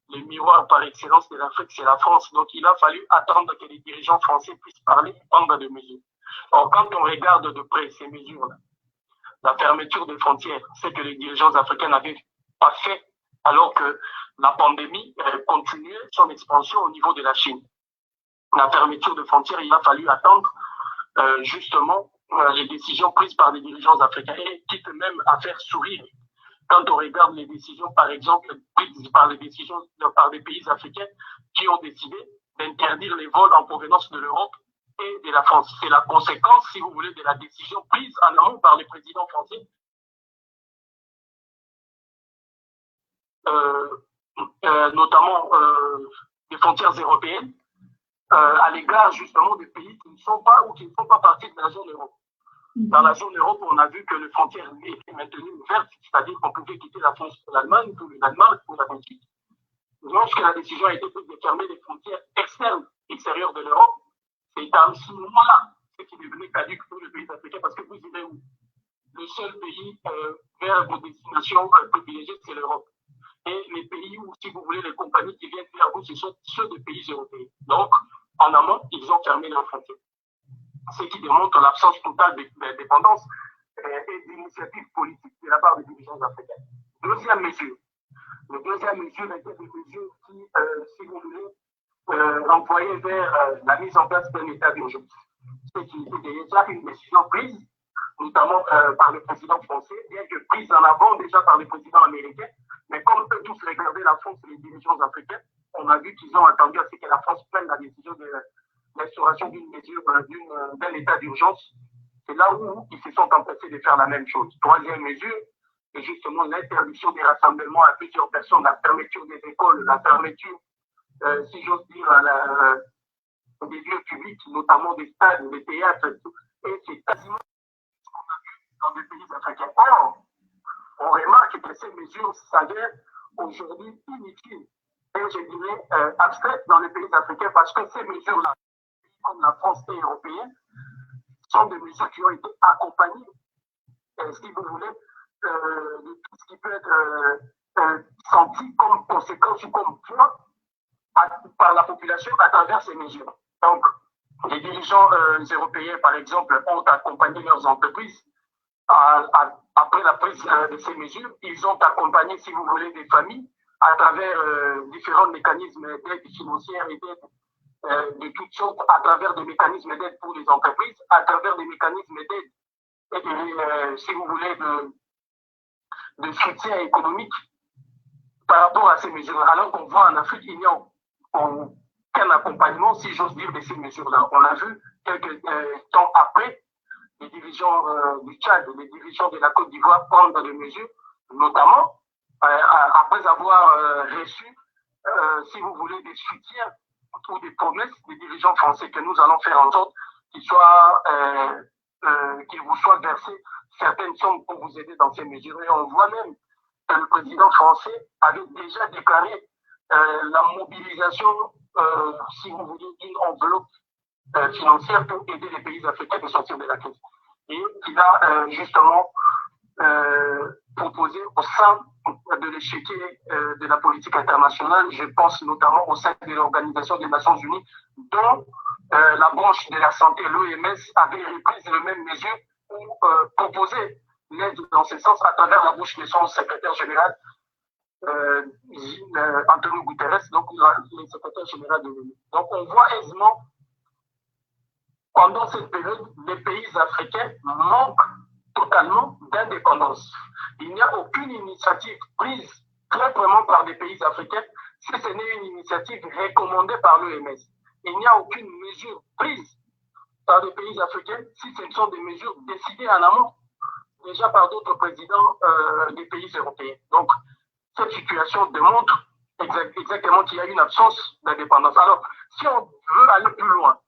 Le miroir par excellence de l'Afrique, c'est la France. Donc, il a fallu attendre que les dirigeants français puissent parler et prendre des mesures. Or, quand on regarde de près ces mesures-là, la fermeture des frontières, c'est que les dirigeants africains n'avaient pas fait alors que la pandémie continuait son expansion au niveau de la Chine. La fermeture de frontières, il a fallu attendre justement les décisions prises par les dirigeants africains et quitte même à faire sourire. Quand on regarde les décisions, par exemple, prises par des pays africains qui ont décidé d'interdire les vols en provenance de l'Europe et de la France. C'est la conséquence, si vous voulez, de la décision prise en amont par le président français notamment des frontières européennes, à l'égard justement des pays qui ne sont pas ou qui ne font pas partie de la zone euro. Dans la zone Europe, on a vu que les frontières étaient maintenues ouvertes, c'est-à-dire qu'on pouvait quitter la France pour l'Allemagne, pour le Danemark, pour la Belgique. Lorsque la décision a été prise de fermer les frontières extérieures de l'Europe, c'est à ce moment-là ce qui devenait caduc pour les pays africains, parce que vous direz où le seul pays vers vos destinations privilégiées, c'est l'Europe. Et les pays où, si vous voulez, les compagnies qui viennent vers vous, ce sont ceux des pays européens. Donc, en amont, ils ont fermé leurs frontières. Ce qui démontre l'absence totale d'indépendance et d'initiatives politiques de la part des dirigeants africains. Deuxième mesure. La deuxième mesure était des mesures qui, si vous voulez, renvoyaient vers la mise en place d'un état d'urgence. qu'il était déjà une décision prise, notamment par le président français, bien que prise en avant déjà par le président américain. Mais comme eux tous regardaient la France et les dirigeants africains, on a vu qu'ils ont attendu à ce que la France prenne la décision de l'instauration d'une mesure, d'un état d'urgence. C'est là où ils se sont empressés de faire la même chose. Troisième mesure, c'est justement l'interdiction des rassemblements à plusieurs personnes, la fermeture des écoles, la fermeture, si j'ose dire, des lieux publics, notamment des stades, des théâtres. Et c'est quasiment ce qu'on a vu dans les pays africains. Or, on remarque que ces mesures s'avèrent aujourd'hui inutiles et je dirais abstraites dans les pays africains parce que ces mesures-là, comme la France et européenne, sont des mesures qui ont été accompagnées, si vous voulez, de tout ce qui peut être senti comme conséquence ou comme poids par la population à travers ces mesures. Donc, les dirigeants européens, par exemple, ont accompagné leurs entreprises après la prise de ces mesures. Ils ont accompagné, si vous voulez, des familles à travers différents mécanismes d'aide financière et d'aide de toutes sortes, à travers des mécanismes d'aide pour les entreprises, à travers des mécanismes d'aide et si vous voulez, de soutien économique par rapport à ces mesures. Alors qu'on voit en Afrique, il n'y a aucun accompagnement, si j'ose dire, de ces mesures-là. On a vu quelques temps après les dirigeants du Tchad, les dirigeants de la Côte d'Ivoire prendre des mesures, notamment après avoir reçu, si vous voulez, des soutiens ou des promesses des dirigeants français que nous allons faire en sorte qu'il vous soit versé certaines sommes pour vous aider dans ces mesures. Et on voit même que le président français avait déjà déclaré la mobilisation, si vous voulez, d'une enveloppe financière pour aider les pays africains à sortir de la crise. Et il a justement proposé au sein de l'échiquier de la politique internationale, je pense notamment au sein de l'Organisation des Nations Unies, dont la branche de la santé, l'OMS, avait repris les mêmes mesures pour proposer l'aide dans ce sens à travers la bouche de son secrétaire général, Antonio Guterres, donc le secrétaire général de l'ONU. Donc on voit aisément, pendant cette période, les pays africains manquent totalement d'indépendance. Il n'y a aucune initiative prise clairement par des pays africains si ce n'est une initiative recommandée par l'OMS. Il n'y a aucune mesure prise par des pays africains si ce sont des mesures décidées en amont déjà par d'autres présidents des pays européens. Donc, cette situation démontre exactement qu'il y a une absence d'indépendance. Alors, si on veut aller plus loin,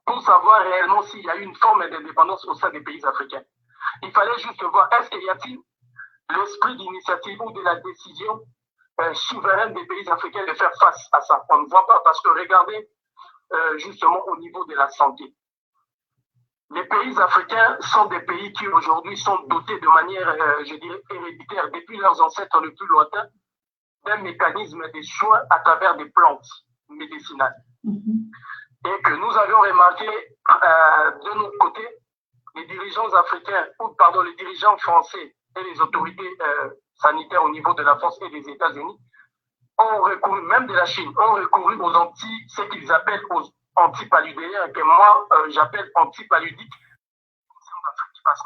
pour savoir réellement s'il y a une forme d'indépendance au sein des pays africains, il fallait juste voir, est-ce qu'il y a-t-il l'esprit d'initiative ou de la décision souveraine des pays africains de faire face à ça? On ne voit pas, parce que regardez justement au niveau de la santé. Les pays africains sont des pays qui aujourd'hui sont dotés de manière, je dirais, héréditaire, depuis leurs ancêtres les plus lointains, d'un mécanisme de soins à travers des plantes médicinales. Et que nous avions remarqué de notre côté, les dirigeants africains, ou pardon, les dirigeants français et les autorités sanitaires au niveau de la France et des États-Unis ont recouru, même de la Chine, ont recouru aux ce qu'ils appellent aux antipaludéens, que moi j'appelle antipaludiques, parce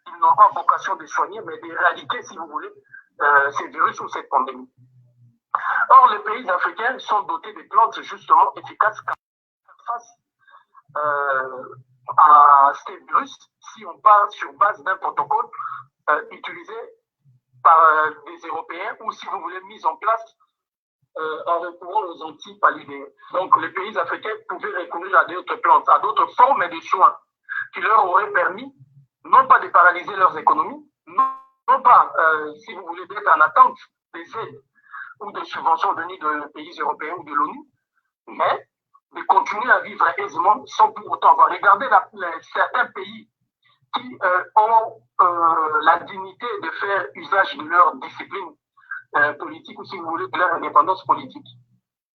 qu'ils n'ont pas vocation de soigner, mais d'éradiquer, si vous voulez, ces virus ou cette pandémie. Or, les pays africains sont dotés de plantes justement efficaces face à ces virus, si on part sur base d'un protocole utilisé par des Européens ou, si vous voulez, mis en place en recourant aux antipaludéens. Donc, les pays africains pouvaient recourir à d'autres plantes, à d'autres formes de soins qui leur auraient permis, non pas de paralyser leurs économies, non pas, si vous voulez, d'être en attente des aides ou des subventions venues de pays européens ou de l'ONU, mais de continuer à vivre aisément sans pour autant avoir regardé certains pays qui ont la dignité de faire usage de leur discipline politique ou, si vous voulez, de leur indépendance politique.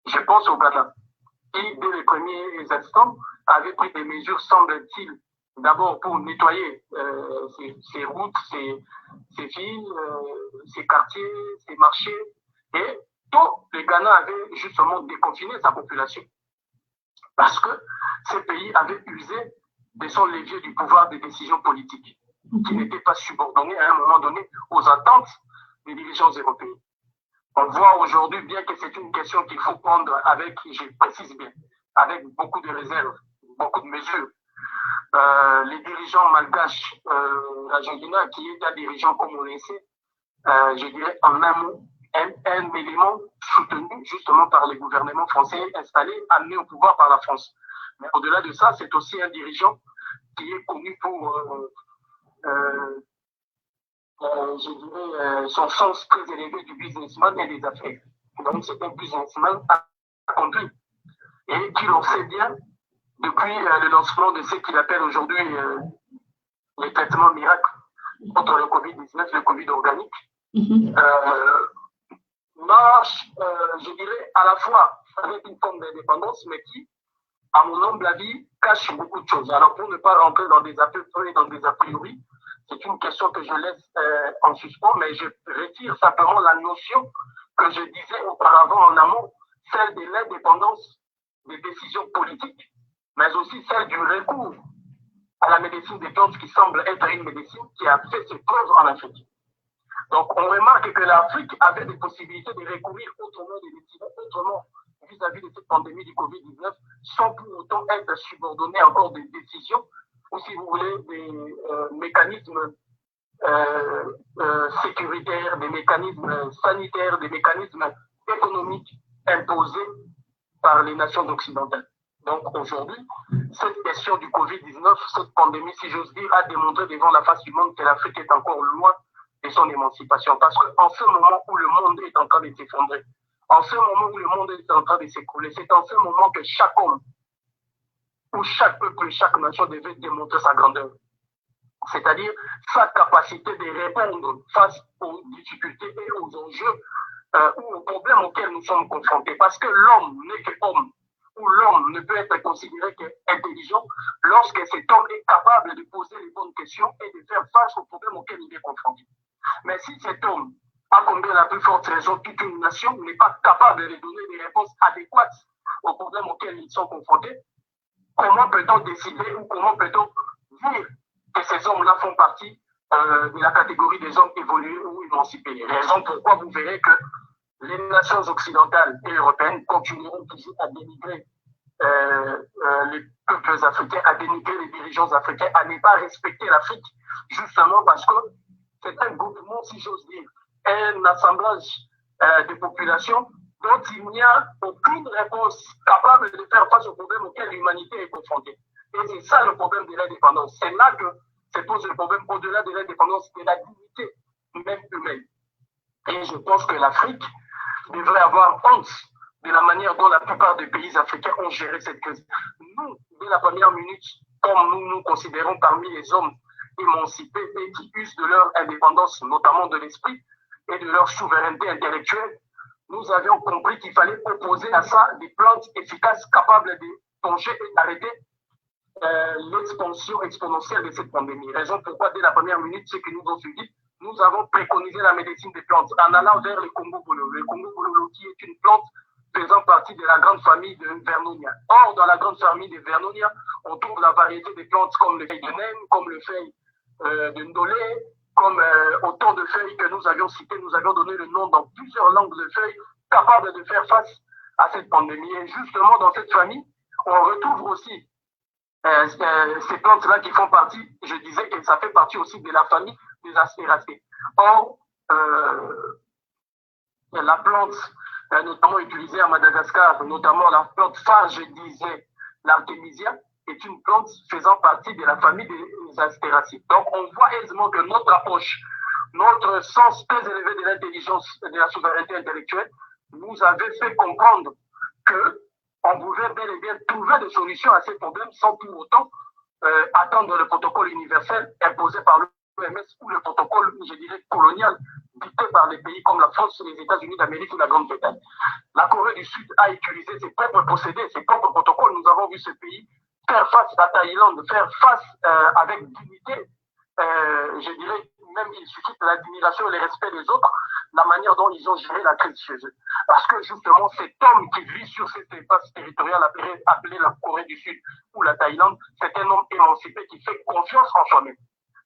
Je pense au Ghana, qui, dès les premiers instants, avait pris des mesures, semble-t-il, d'abord pour nettoyer ses routes, ses villes, ses quartiers, ses marchés, et tout le Ghana avait justement déconfiné sa population. Parce que ces pays avaient usé de son levier du pouvoir de décision politique, qui n'était pas subordonné à un moment donné aux attentes des dirigeants européens. On voit aujourd'hui bien que c'est une question qu'il faut prendre avec, je précise bien, avec beaucoup de réserves, beaucoup de mesures. Les dirigeants malgaches, Rajagina, qui est un dirigeant comme on le sait, je dirais en un mot, un élément soutenu justement par les gouvernements français installés, amenés au pouvoir par la France. Mais au-delà de ça, c'est aussi un dirigeant qui est connu pour, je dirais, son sens très élevé du businessman et des affaires. Donc c'est un businessman accompli et qui, l'on sait bien, depuis le lancement de ce qu'il appelle aujourd'hui les traitements miracles contre le Covid-19, le Covid organique, marche, je dirais, à la fois avec une forme d'indépendance, mais qui, à mon humble avis, cache beaucoup de choses. Alors, pour ne pas rentrer dans des a priori, c'est une question que je laisse en suspens, mais je retire simplement la notion que je disais auparavant en amont, celle de l'indépendance des décisions politiques, mais aussi celle du recours à la médecine des plantes qui semble être une médecine qui a fait ses preuves en Afrique. Donc, on remarque que l'Afrique avait des possibilités de recourir autrement, de décider autrement vis-à-vis de cette pandémie du Covid-19, sans pour autant être subordonnée encore des décisions, ou si vous voulez, des mécanismes sécuritaires, des mécanismes sanitaires, des mécanismes économiques imposés par les nations occidentales. Donc aujourd'hui, cette question du Covid-19, cette pandémie, si j'ose dire, a démontré devant la face du monde que l'Afrique est encore loin de son émancipation. Parce qu'en ce moment où le monde est en train de s'effondrer, en ce moment où le monde est en train de s'écrouler, c'est en ce moment que chaque homme, ou chaque peuple, chaque nation devait démontrer sa grandeur. C'est-à-dire sa capacité de répondre face aux difficultés et aux enjeux ou aux problèmes auxquels nous sommes confrontés. Parce que l'homme n'est que homme, où l'homme ne peut être considéré qu'intelligent lorsque cet homme est capable de poser les bonnes questions et de faire face aux problèmes auxquels il est confronté. Mais si cet homme, à combien la plus forte raison, toute une nation n'est pas capable de donner des réponses adéquates aux problèmes auxquels ils sont confrontés, comment peut-on décider ou comment peut-on dire que ces hommes-là font partie de la catégorie des hommes évolués ou émancipés? Raison pourquoi vous verrez que les nations occidentales et européennes continueront toujours à dénigrer les peuples africains, à dénigrer les dirigeants africains, à ne pas respecter l'Afrique, justement parce que c'est un groupement, si j'ose dire, un assemblage de populations dont il n'y a aucune réponse capable de faire face aux problèmes auxquels l'humanité est confrontée. Et c'est ça le problème de l'indépendance. C'est là que se pose le problème au-delà de l'indépendance, de la dignité même humaine. Et je pense que l'Afrique devrait avoir honte de la manière dont la plupart des pays africains ont géré cette crise. Nous, dès la première minute, comme nous nous considérons parmi les hommes émancipés et qui usent de leur indépendance, notamment de l'esprit et de leur souveraineté intellectuelle, nous avions compris qu'il fallait opposer à ça des plantes efficaces capables de plonger et d'arrêter l'expansion exponentielle de cette pandémie. Raison pourquoi, dès la première minute, ce que nous avons suivi, nous avons préconisé la médecine des plantes en allant vers le Congo Bololo. Le Congo Bololo qui est une plante faisant partie de la grande famille de Vernonia. Or, dans la grande famille de Vernonia, on trouve la variété des plantes comme le feuille de Nène, comme le feuille de Ndolé, comme autant de feuilles que nous avions citées. Nous avions donné le nom dans plusieurs langues de feuilles capables de faire face à cette pandémie. Et justement, dans cette famille, on retrouve aussi ces plantes-là qui font partie, je disais que ça fait partie aussi de la famille des Astéracées. Or, la plante notamment utilisée à Madagascar, notamment la plante phare, je disais, l'artémisia, est une plante faisant partie de la famille des Astéracées. Donc, on voit aisément que notre approche, notre sens très élevé de l'intelligence et de la souveraineté intellectuelle, nous avait fait comprendre que on pouvait bel et bien trouver des solutions à ces problèmes sans pour autant attendre le protocole universel imposé par l'OMS ou le protocole, je dirais, colonial, dicté par des pays comme la France, les États-Unis d'Amérique ou la Grande-Bretagne. La Corée du Sud a utilisé ses propres procédés, ses propres protocoles. Nous avons vu ce pays faire face à Thaïlande, faire face avec dignité, je dirais, même il suffit de l'admiration et le respect des autres, la manière dont ils ont géré la crise chez eux. Parce que justement, cet homme qui vit sur cet espace territorial appelé la Corée du Sud ou la Thaïlande, c'est un homme émancipé qui fait confiance en soi-même,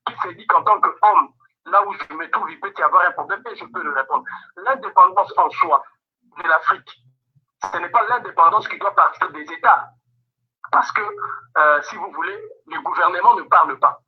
qui s'est dit qu'en tant qu'homme, là où je me trouve, il peut y avoir un problème et je peux le répondre. L'indépendance en soi de l'Afrique, ce n'est pas l'indépendance qui doit partir des États. Parce que, si vous voulez, le gouvernement ne parle pas.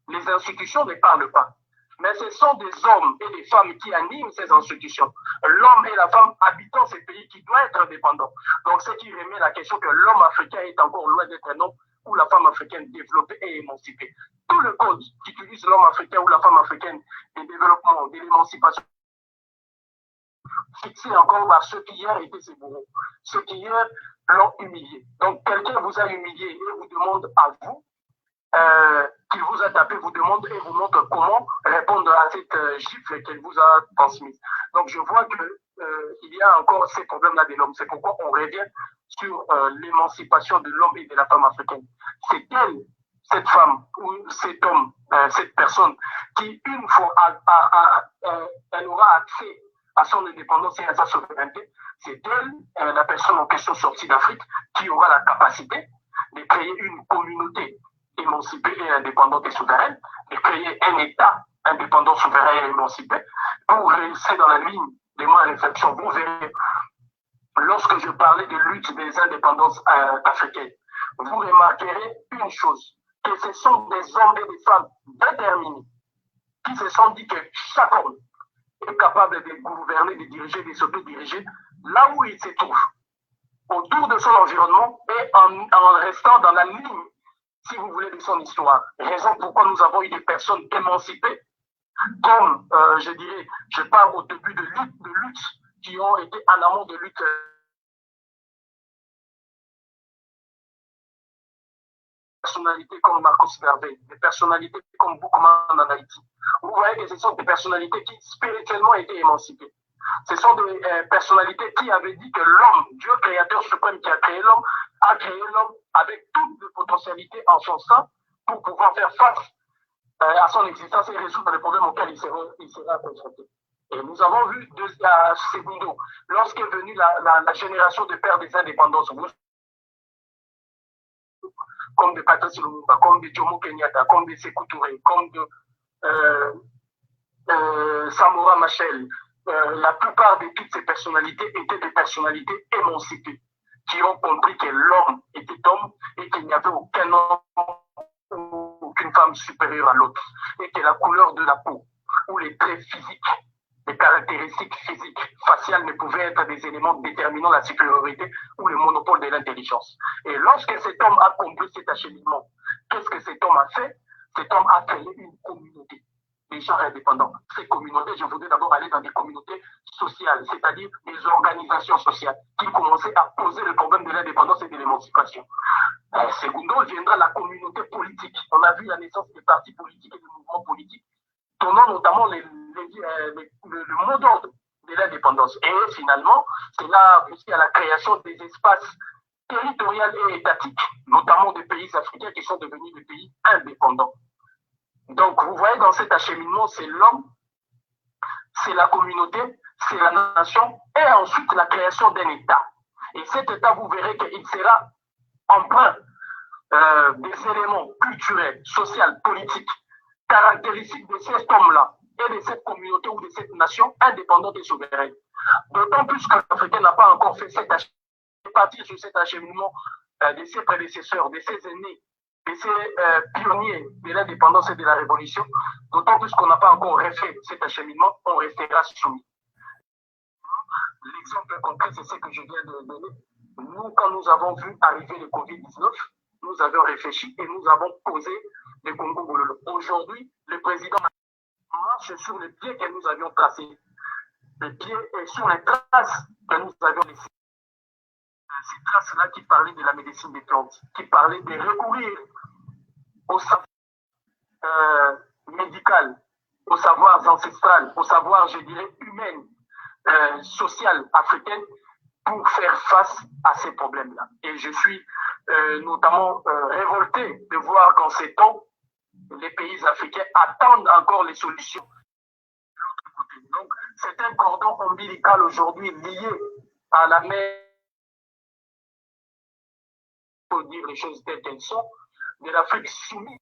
Les institutions ne parlent pas. Mais ce sont des hommes et des femmes qui animent ces institutions. L'homme et la femme habitant ces pays qui doivent être indépendants. Donc, ce qui remet la question que l'homme africain est encore loin d'être un homme ou la femme africaine développée et émancipée. Tout le code qui utilise l'homme africain ou la femme africaine des développements, de l'émancipation, fixé encore par ceux qui hier étaient ses bourreaux, ceux qui hier l'ont humilié. Donc, quelqu'un vous a humilié et vous demande à vous, qu'il vous a tapé, vous demande et vous montre comment répondre à cette gifle qu'elle vous a transmise. Donc, je vois qu'il y a encore ces problèmes-là de l'homme. C'est pourquoi on revient sur l'émancipation de l'homme et de la femme africaine. C'est elle, cette femme ou cet homme, cette personne, qui, une fois, elle aura accès à son indépendance et à sa souveraineté. C'est elle, la personne en question sortie d'Afrique, qui aura la capacité de créer une communauté émancipée et indépendante et souveraine, de créer un État indépendant, souverain et émancipé, pour rester dans la ligne de ma réflexion. Vous verrez, lorsque je parlais de lutte des indépendances africaines, vous remarquerez une chose, que ce sont des hommes et des femmes déterminés, qui se sont dit que chaque homme est capable de gouverner, de diriger, de s'auto-diriger, là où il se trouve, autour de son environnement et en restant dans la ligne, si vous voulez, de son histoire. Raison pourquoi nous avons eu des personnes émancipées, comme, je dirais, je parle au début de lutte, qui ont été en amont de lutte. Des personnalités comme Marcos Garvey, des personnalités comme Boukman en Haïti. Vous voyez que ce sont des personnalités qui spirituellement étaient émancipées. Ce sont des personnalités qui avaient dit que l'homme, Dieu créateur suprême qui a créé l'homme avec toutes les potentialités en son sein pour pouvoir faire face à son existence et résoudre les problèmes auxquels il sera confronté. Et nous avons vu Segundo, lorsqu'est venue la génération de pères des indépendances, comme de Patrice Lumumba, comme de Jomo Kenyatta, comme de Sékou Touré, comme de Samora Machel, la plupart de toutes ces personnalités étaient des personnalités émancipées, qui ont compris que l'homme était homme et qu'il n'y avait aucun homme ou aucune femme supérieure à l'autre, et que la couleur de la peau ou les traits physiques, les caractéristiques physiques, faciales ne pouvaient être des éléments déterminant la supériorité ou le monopole de l'intelligence. Et lorsque cet homme a compris cet acheminement, qu'est-ce que cet homme a fait? Cet homme a créé une communauté, des gens indépendants. Ces communautés, je voudrais d'abord aller dans des communautés sociales, c'est-à-dire des organisations sociales, qui commençaient à poser le problème de l'indépendance et de l'émancipation. Secondo viendra la communauté politique. On a vu la naissance des partis politiques et des mouvements politiques, donnant notamment le mot d'ordre de l'indépendance. Et finalement, c'est là aussi à la création des espaces territoriaux et étatiques, notamment des pays africains qui sont devenus des pays indépendants. Donc, vous voyez, dans cet acheminement, c'est l'homme, c'est la communauté, c'est la nation, et ensuite la création d'un État. Et cet État, vous verrez qu'il sera empreint des éléments culturels, sociaux, politiques, caractéristiques de cet homme-là et de cette communauté ou de cette nation indépendante et souveraine. D'autant plus que l'Africain n'a pas encore fait cet acheminement, partir sur cet acheminement de ses prédécesseurs, de ses aînés, de ces pionniers de l'indépendance et de la révolution, d'autant plus qu'on n'a pas encore refait cet acheminement, on restera soumis. L'exemple concret, c'est ce que je viens de donner. Nous, quand nous avons vu arriver le Covid-19, nous avons réfléchi et nous avons posé le Congo Bololo. Aujourd'hui, le président marche sur les pieds que nous avions tracés, les pieds et sur les traces que nous avions laissées. Ces traces-là qui parlaient de la médecine des plantes, qui parlaient de recourir au savoir médical, au savoir ancestral, au savoir, je dirais, humain, social, africain, pour faire face à ces problèmes-là. Et je suis notamment révolté de voir qu'en ces temps, les pays africains attendent encore les solutions de l'autre côté. Donc, c'est un cordon ombilical aujourd'hui lié à la mer, pour dire les choses telles qu'elles sont, de l'Afrique soumise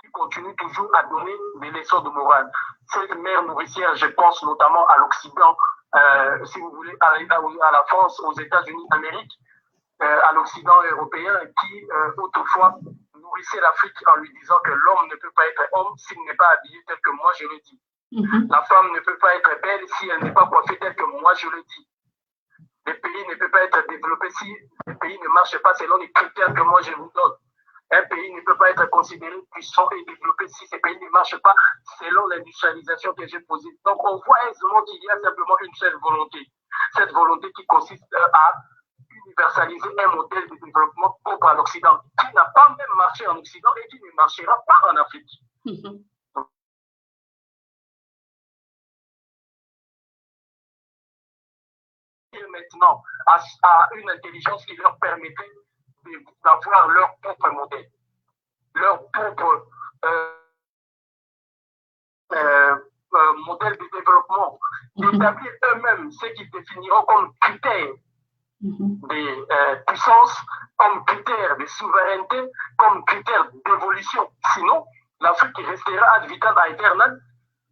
qui continue toujours à donner des leçons de morale. Cette mer nourricière, je pense notamment à l'Occident, si vous voulez, à la France, aux États-Unis d'Amérique, à l'Occident européen, qui autrefois nourrissait l'Afrique en lui disant que l'homme ne peut pas être homme s'il n'est pas habillé tel que moi je le dis. La femme ne peut pas être belle si elle n'est pas coiffée tel que moi je le dis. Le pays ne peut pas être développé si le pays ne marche pas selon les critères que moi je vous donne. Un pays ne peut pas être considéré puissant et développé si ce pays ne marche pas selon l'industrialisation que j'ai posée. Donc on voit aisément qu'il y a simplement une seule volonté. Cette volonté qui consiste à universaliser un modèle de développement propre à l'Occident, qui n'a pas même marché en Occident et qui ne marchera pas en Afrique. Et maintenant, à une intelligence qui leur permettait d'avoir leur propre modèle, leur propre modèle de développement, d'établir eux-mêmes ce qu'ils définiront comme critères de puissance, comme critères de souveraineté, comme critères d'évolution. Sinon, l'Afrique restera ad vitam aeternam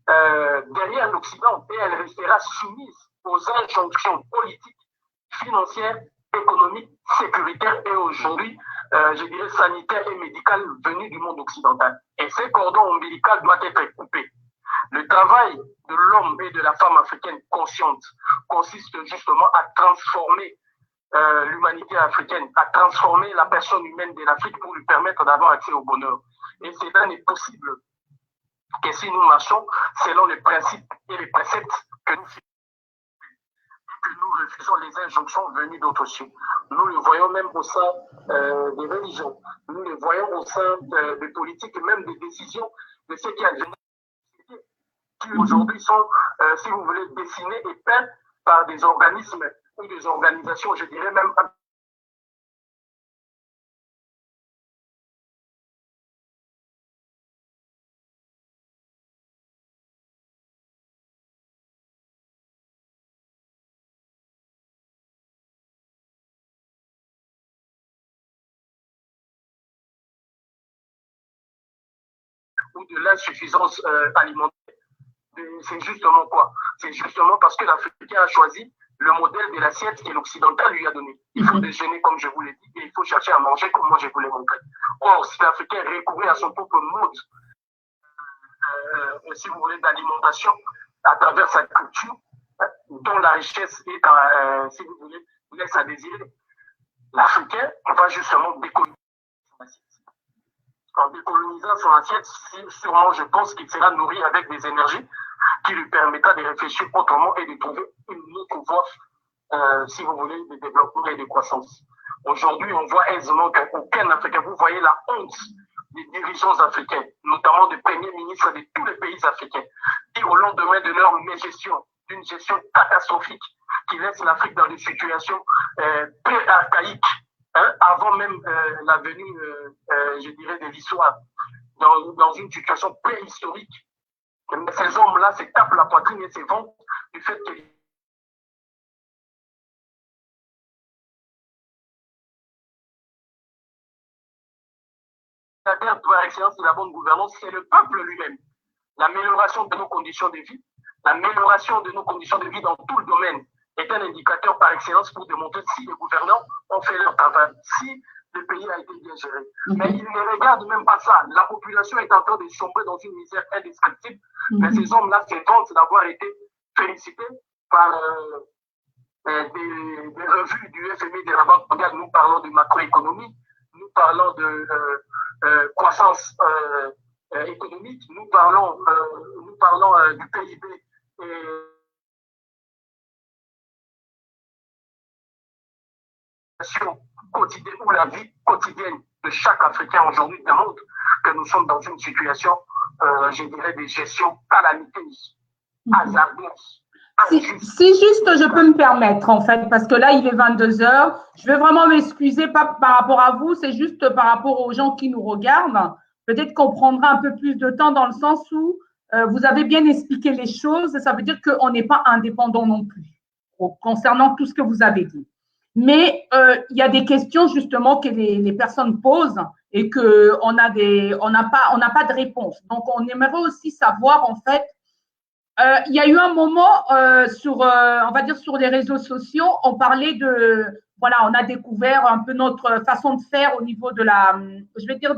derrière l'Occident et elle restera soumise aux injonctions politiques, financières, économiques, sécuritaires et aujourd'hui, je dirais, sanitaires et médicales venues du monde occidental. Et ce cordon ombilical doit être coupé. Le travail de l'homme et de la femme africaine consciente consiste justement à transformer l'humanité africaine, à transformer la personne humaine de l'Afrique pour lui permettre d'avoir accès au bonheur. Et cela n'est possible que si nous marchons selon les principes et les préceptes que nous refusons les injonctions venues d'autres cieux. Nous le voyons même au sein des religions, nous le voyons au sein des politiques et même des décisions de ceux qui adviennent, qui aujourd'hui sont, si vous voulez, dessinés et peints par des organismes ou des organisations, je dirais même ou de l'insuffisance alimentaire. C'est justement quoi? C'est justement parce que l'Africain a choisi le modèle de l'assiette que l'Occidental lui a donné. Il faut déjeuner comme je vous l'ai dit et il faut chercher à manger comme moi je vous l'ai montré. Or, si l'Africain recourait à son propre mode, si vous voulez, d'alimentation à travers sa culture, dont la richesse est, si vous voulez, laisse à désirer, l'Africain va justement décoloniser son assiette. En décolonisant son assiette, sûrement je pense qu'il sera nourri avec des énergies qui lui permettra de réfléchir autrement et de trouver une autre voie, si vous voulez, de développement et de croissance. Aujourd'hui, on voit aisément qu'aucun Africain, vous voyez la honte des dirigeants africains, notamment des premiers ministres de tous les pays africains, qui au lendemain de leur gestion, d'une gestion catastrophique, qui laisse l'Afrique dans des situations pré-archaïques, avant même la venue, je dirais, de l'histoire, dans une situation préhistorique. Mais ces hommes-là se tapent la poitrine et se vantent du fait que la terre par excellence de la bonne gouvernance, c'est le peuple lui-même. L'amélioration de nos conditions de vie, l'amélioration de nos conditions de vie dans tout le domaine est un indicateur par excellence pour démontrer si les gouvernants ont fait leur travail, si le pays a été bien géré. Mais ils ne regardent même pas ça. La population est en train de sombrer dans une misère indescriptible. Mais ces hommes-là se vantent d'avoir été félicités par des revues du FMI, de la Banque mondiale. Nous parlons de macroéconomie, nous parlons de croissance économique, nous parlons du PIB quotidienne ou la vie quotidienne de chaque Africain aujourd'hui démontre que nous sommes dans une situation, je dirais, de gestion calamiteuse, hasardeuse. Si juste je peux me permettre, en fait, parce que là, il est 22 heures, je vais vraiment m'excuser, pas par rapport à vous, c'est juste par rapport aux gens qui nous regardent. Peut-être qu'on prendra un peu plus de temps dans le sens où vous avez bien expliqué les choses. Ça veut dire qu'on n'est pas indépendant non plus concernant tout ce que vous avez dit. Mais il y a des questions justement que les personnes posent et qu'on n'a pas de réponse. Donc, on aimerait aussi savoir, en fait, il y a eu un moment on va dire sur les réseaux sociaux, on parlait voilà, on a découvert un peu notre façon de faire au niveau de je vais dire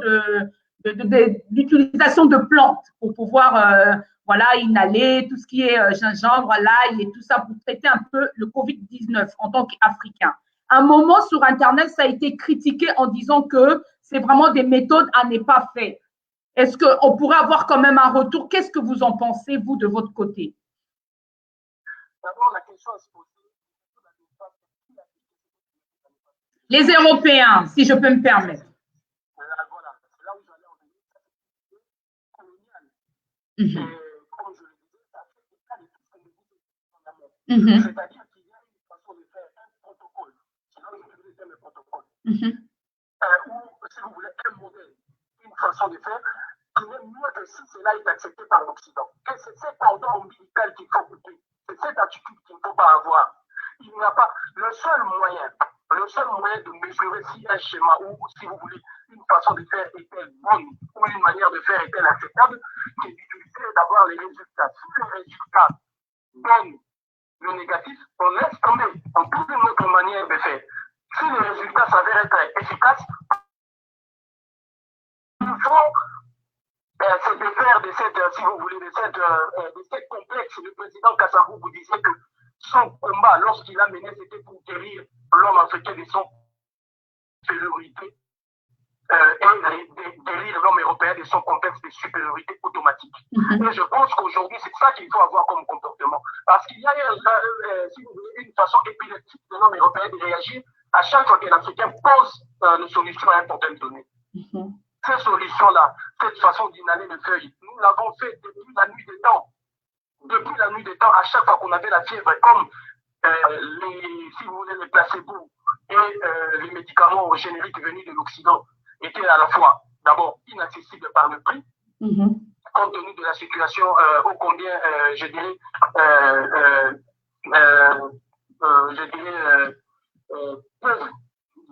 l'utilisation de plantes pour pouvoir voilà, inhaler tout ce qui est gingembre, l'ail et tout ça pour traiter un peu le Covid-19 en tant qu'Africain. À un moment sur Internet, ça a été critiqué en disant que c'est vraiment des méthodes à ne pas faire. Est-ce qu'on pourrait avoir quand même un retour? Qu'est-ce que vous en pensez, vous, de votre côté? D'abord, la question à se poser. Les Européens, si je peux me permettre. Voilà, c'est là où j'allais en venir. C'est colonial. Et comme je le disais, ça fait état de tout ce que nous disons en amont. C'est-à-dire qu'il y a une façon de faire un protocole. Sinon, je vais utiliser le protocole. Ou, si vous voulez, un modèle, une façon de faire qui n'est mieux que si cela est accepté par l'Occident. Et c'est cet cordon ombilical qu'il faut couper. C'est cette attitude qu'il ne faut pas avoir. Il n'y a pas le seul moyen de mesurer si un schéma ou, si vous voulez, une façon de faire est-elle bonne ou une manière de faire est-elle acceptable, c'est d'utiliser d'abord les résultats. Si les résultats donnent le négatif, on laisse tomber. On trouve une autre manière de faire. Si les résultats s'avèrent être efficaces, il faut se défaire de cette, si vous voulez, de cette complexe. Le président Kassabou vous disait que son combat, lorsqu'il a mené, c'était pour guérir l'homme africain de son supériorité et guérir l'homme européen de son complexe de supériorité automatique. Et je pense qu'aujourd'hui, c'est ça qu'il faut avoir comme comportement. Parce qu'il y a, si vous voulez, une façon épileptique de l'homme européen de réagir à chaque fois que l'Africain pose une solution à un problème donné. Ces solutions-là, cette façon d'inhaler le feuille, nous l'avons fait depuis la nuit des temps. Depuis la nuit des temps, à chaque fois qu'on avait la fièvre, comme si vous voulez, les placebos et les médicaments génériques venus de l'Occident étaient à la fois, d'abord, inaccessibles par le prix, compte tenu de la situation ô combien, je dirais, pauvre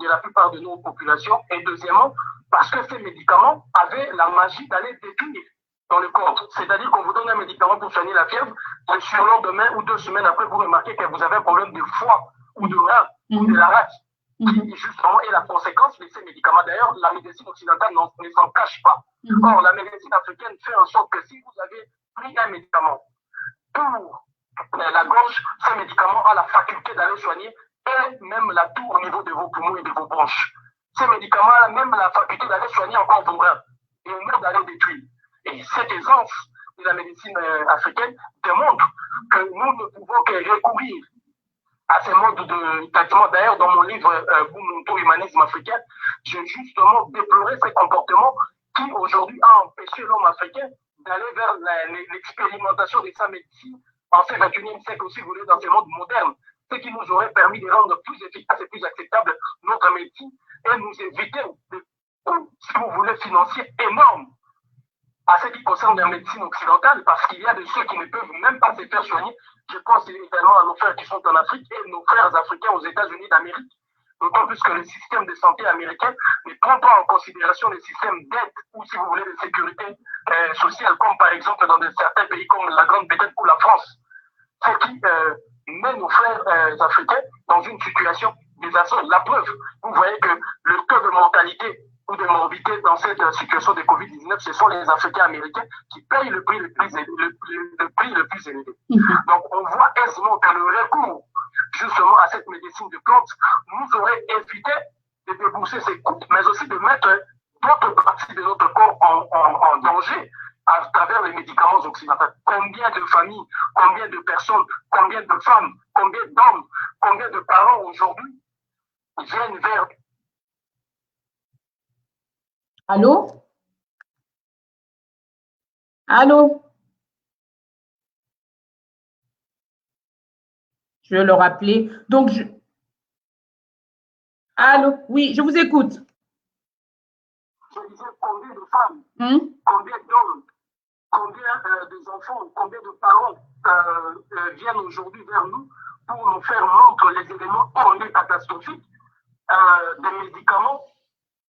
de la plupart de nos populations. Et deuxièmement, parce que ces médicaments avaient la magie d'aller détruire dans le corps. C'est-à-dire qu'on vous donne un médicament pour soigner la fièvre, et sur le lendemain ou 2 semaines après, vous remarquez que vous avez un problème de foie ou de rein ou de la rate, qui justement est la conséquence de ces médicaments. D'ailleurs, la médecine occidentale ne s'en cache pas. Or, la médecine africaine fait en sorte que si vous avez pris un médicament pour la gorge, ce médicament a la faculté d'aller soigner et même la toux au niveau de vos poumons et de vos bronches. Ces médicaments ont même la faculté d'aller soigner encore vos reins et même d'aller détruire. Et cette aisance de la médecine africaine démontre que nous ne pouvons que recourir à ces modes de traitement. D'ailleurs, dans mon livre Boumonto, Humanisme africain, j'ai justement déploré ces comportements qui aujourd'hui a empêché l'homme africain d'aller vers l'expérimentation de sa médecine en ce 21e siècle aussi, vous voulez, dans ce monde moderne, ce qui nous aurait permis de rendre plus efficace et plus acceptable notre médecine et nous éviter des coûts, si vous voulez, financiers énormes à ce qui concerne la médecine occidentale, parce qu'il y a de ceux qui ne peuvent même pas se faire soigner. Je pense évidemment à nos frères qui sont en Afrique et nos frères africains aux États-Unis d'Amérique, d'autant plus que le système de santé américain ne prend pas en considération le système d'aide ou, si vous voulez, de sécurité sociale, comme par exemple dans certains pays comme la Grande-Bretagne ou la France, ce qui met nos frères africains dans une situation désastreuse. La preuve, vous voyez que le taux de mortalité ou de morbidité dans cette situation de Covid-19, ce sont les Africains américains qui payent le prix le plus élevé. Donc, on voit aisément que le recours justement à cette médecine de plantes nous aurait évité de débourser ces coûts, mais aussi de mettre d'autres parties de notre corps en danger à travers les médicaments occidentaux. Combien de familles, combien de personnes, combien de femmes, combien d'hommes, combien de parents aujourd'hui viennent vers... Allô? Allô? Je vais le rappeler. Donc, allô? Oui, je vous écoute. Je disais combien de femmes, combien d'hommes combien des enfants, combien de parents viennent aujourd'hui vers nous pour nous faire montrer les éléments on est catastrophiques des médicaments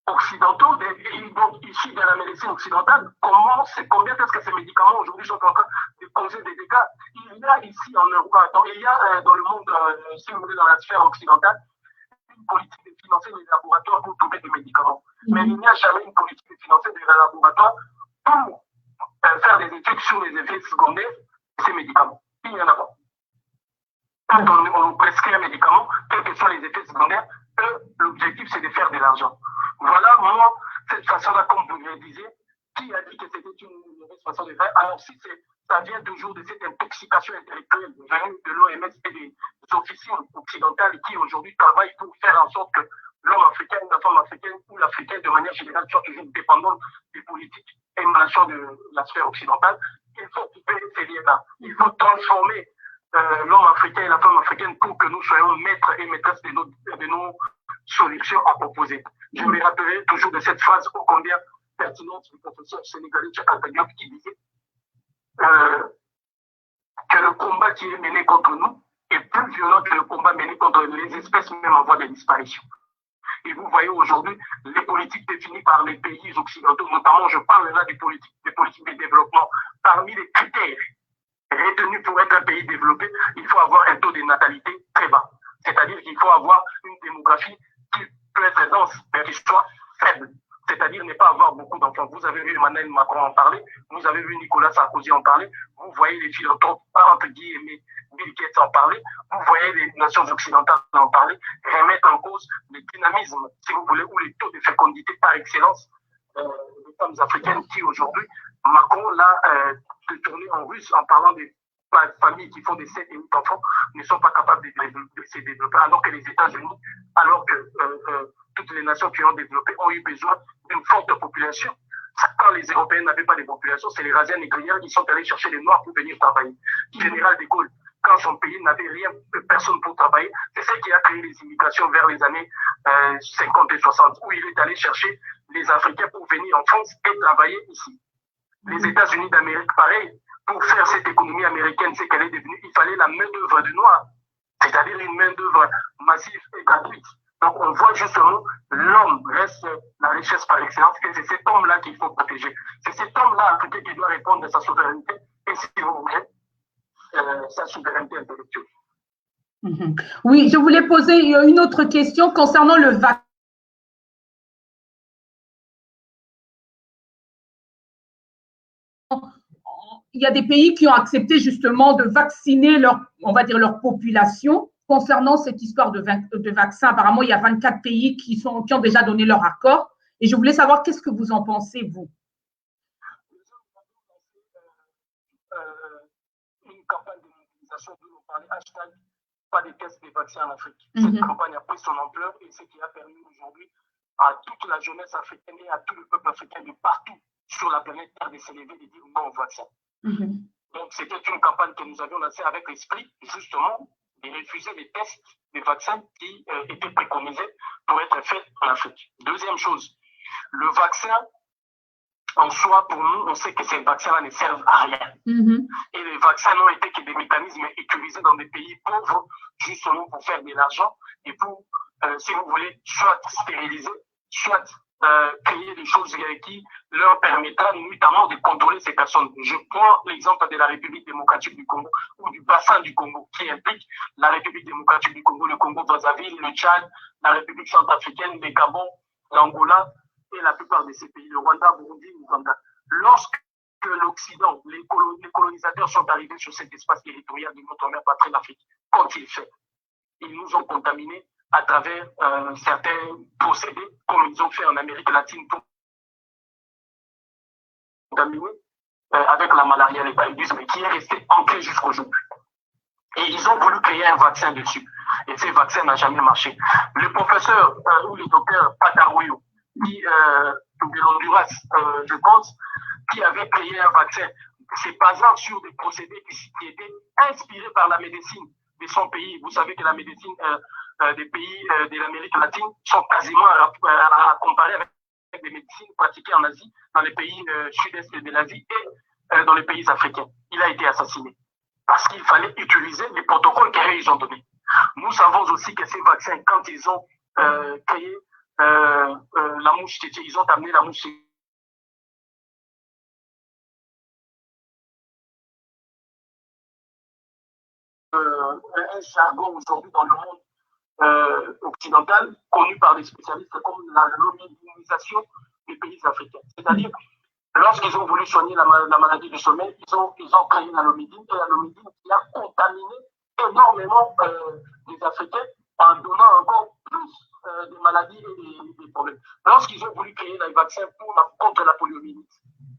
occidentaux, donc issus de la médecine occidentale. Combien est-ce que ces médicaments aujourd'hui sont en train de causer des dégâts? Il y a ici en Europe, il y a dans le monde, si vous voulez, dans la sphère occidentale, une politique de financer les laboratoires pour trouver des médicaments. Mais il n'y a jamais une politique de financer des laboratoires pour faire des études sur les effets secondaires de ces médicaments. Il n'y en a pas. Quand on prescrit un médicament, quels que soient les effets secondaires, l'objectif c'est de faire de l'argent. Voilà, moi, cette façon-là, comme vous le disiez, qui a dit que c'était une mauvaise façon de faire? Alors, si ça vient toujours de cette intoxication intellectuelle venue de l'OMS et des officines occidentales qui aujourd'hui travaillent pour faire en sorte que l'homme africain, la femme africaine ou l'Africain de manière générale soit toujours dépendant des politiques émanation de la sphère occidentale, il faut couper ces liens-là. Il faut transformer l'homme africain et la femme africaine pour que nous soyons maîtres et maîtresses de nos solutions à proposer. Je me rappellerai toujours de cette phrase ô combien pertinente du professeur sénégalais Tchakal Diop qui disait que le combat qui est mené contre nous est plus violent que le combat mené contre les espèces même en voie de disparition. Et vous voyez aujourd'hui les politiques définies par les pays occidentaux, notamment je parle là des politiques de développement. Parmi les critères retenus pour être un pays développé, il faut avoir un taux de natalité très bas. C'est-à-dire qu'il faut avoir une démographie qui peut être dense, mais qui soit faible. C'est-à-dire ne pas avoir beaucoup d'enfants. Vous avez vu Emmanuel Macron en parler, vous avez vu Nicolas Sarkozy en parler, vous voyez les philanthropes, entre guillemets, Bill Gates en parler, vous voyez les nations occidentales en parler, remettre en cause le dynamisme, si vous voulez, ou les taux de fécondité par excellence des femmes africaines qui aujourd'hui, Macron l'a tourné en russe en parlant des familles qui font des 7 et 8 enfants ne sont pas capables de se développer, alors que les États-Unis, alors que toutes les nations qui ont développé ont eu besoin d'une forte population. Quand les Européens n'avaient pas de population, c'est les razzias négrières qui sont allés chercher les Noirs pour venir travailler. Général de Gaulle, quand son pays n'avait rien, personne pour travailler, c'est ça qui a créé les immigrations vers les années 50 et 60, où il est allé chercher les Africains pour venir en France et travailler ici. Les États-Unis d'Amérique, pareil, pour faire cette économie américaine, c'est qu'elle est devenue, il fallait la main-d'œuvre de Noirs, c'est-à-dire une main-d'œuvre massive et gratuite. Donc, on voit justement, l'homme reste la richesse par excellence et c'est cet homme-là qu'il faut protéger. C'est cet homme-là africain qui doit répondre à sa souveraineté et, si vous voulez, sa souveraineté intellectuelle. Oui, je voulais poser une autre question concernant le vaccin. Il y a des pays qui ont accepté justement de vacciner on va dire leur population. Concernant cette histoire de vaccin, apparemment, il y a 24 pays qui ont déjà donné leur accord. Et je voulais savoir qu'est-ce que vous en pensez, vous? Une campagne de mobilisation dont on parlait, hashtag pas de tests des vaccins en Afrique. Cette campagne a pris son ampleur et ce qui a permis aujourd'hui à toute la jeunesse africaine et à tout le peuple africain de partout sur la planète Terre de s'élever et de dire non au vaccin. Donc, c'était une campagne que nous avions lancée avec l'esprit, justement, de refuser les tests des vaccins qui étaient préconisés pour être faits en Afrique. Deuxième chose, le vaccin, en soi, pour nous, on sait que ces vaccins-là ne servent à rien. Et les vaccins n'ont été que des mécanismes utilisés dans des pays pauvres, justement pour faire de l'argent et pour, si vous voulez, soit stériliser, soit créer des choses qui leur permettra notamment de contrôler ces personnes. Je prends l'exemple de la République démocratique du Congo ou du bassin du Congo qui implique la République démocratique du Congo, le Congo-Brazzaville, le Tchad, la République centrafricaine, le Gabon, l'Angola et la plupart de ces pays, le Rwanda, Burundi, l'Ouganda. Lorsque l'Occident, les colonisateurs sont arrivés sur cet espace territorial de notre mère patrie, l'Afrique, qu'ont-ils fait? Ils nous ont contaminés à travers certains procédés, comme ils ont fait en Amérique latine pour contaminer avec la malaria, le paludisme, qui est resté ancré jusqu'aujourd'hui. Et ils ont voulu créer un vaccin dessus. Et ce vaccin n'a jamais marché. Le professeur ou le docteur Patarouyo, qui de l'Honduras, je pense, qui avait créé un vaccin, se basant sur des procédés qui étaient inspirés par la médecine de son pays. Vous savez que la médecine des pays de l'Amérique latine sont quasiment à comparer avec des médecines pratiquées en Asie, dans les pays sud-est de l'Asie et dans les pays africains. Il a été assassiné parce qu'il fallait utiliser les protocoles qu'ils ont donnés. Nous savons aussi que ces vaccins, quand ils ont créé la mouche tétée, ils ont amené la mouche tétée. Un jargon aujourd'hui dans le monde occidental, connu par les spécialistes comme la lomédinisation des pays africains. C'est-à-dire, lorsqu'ils ont voulu soigner la maladie du sommeil, ils ont créé la lomédine, et la lomédine qui a contaminé énormément les Africains en donnant encore plus de maladies et des problèmes. Lorsqu'ils ont voulu créer les vaccins contre la poliomyélite,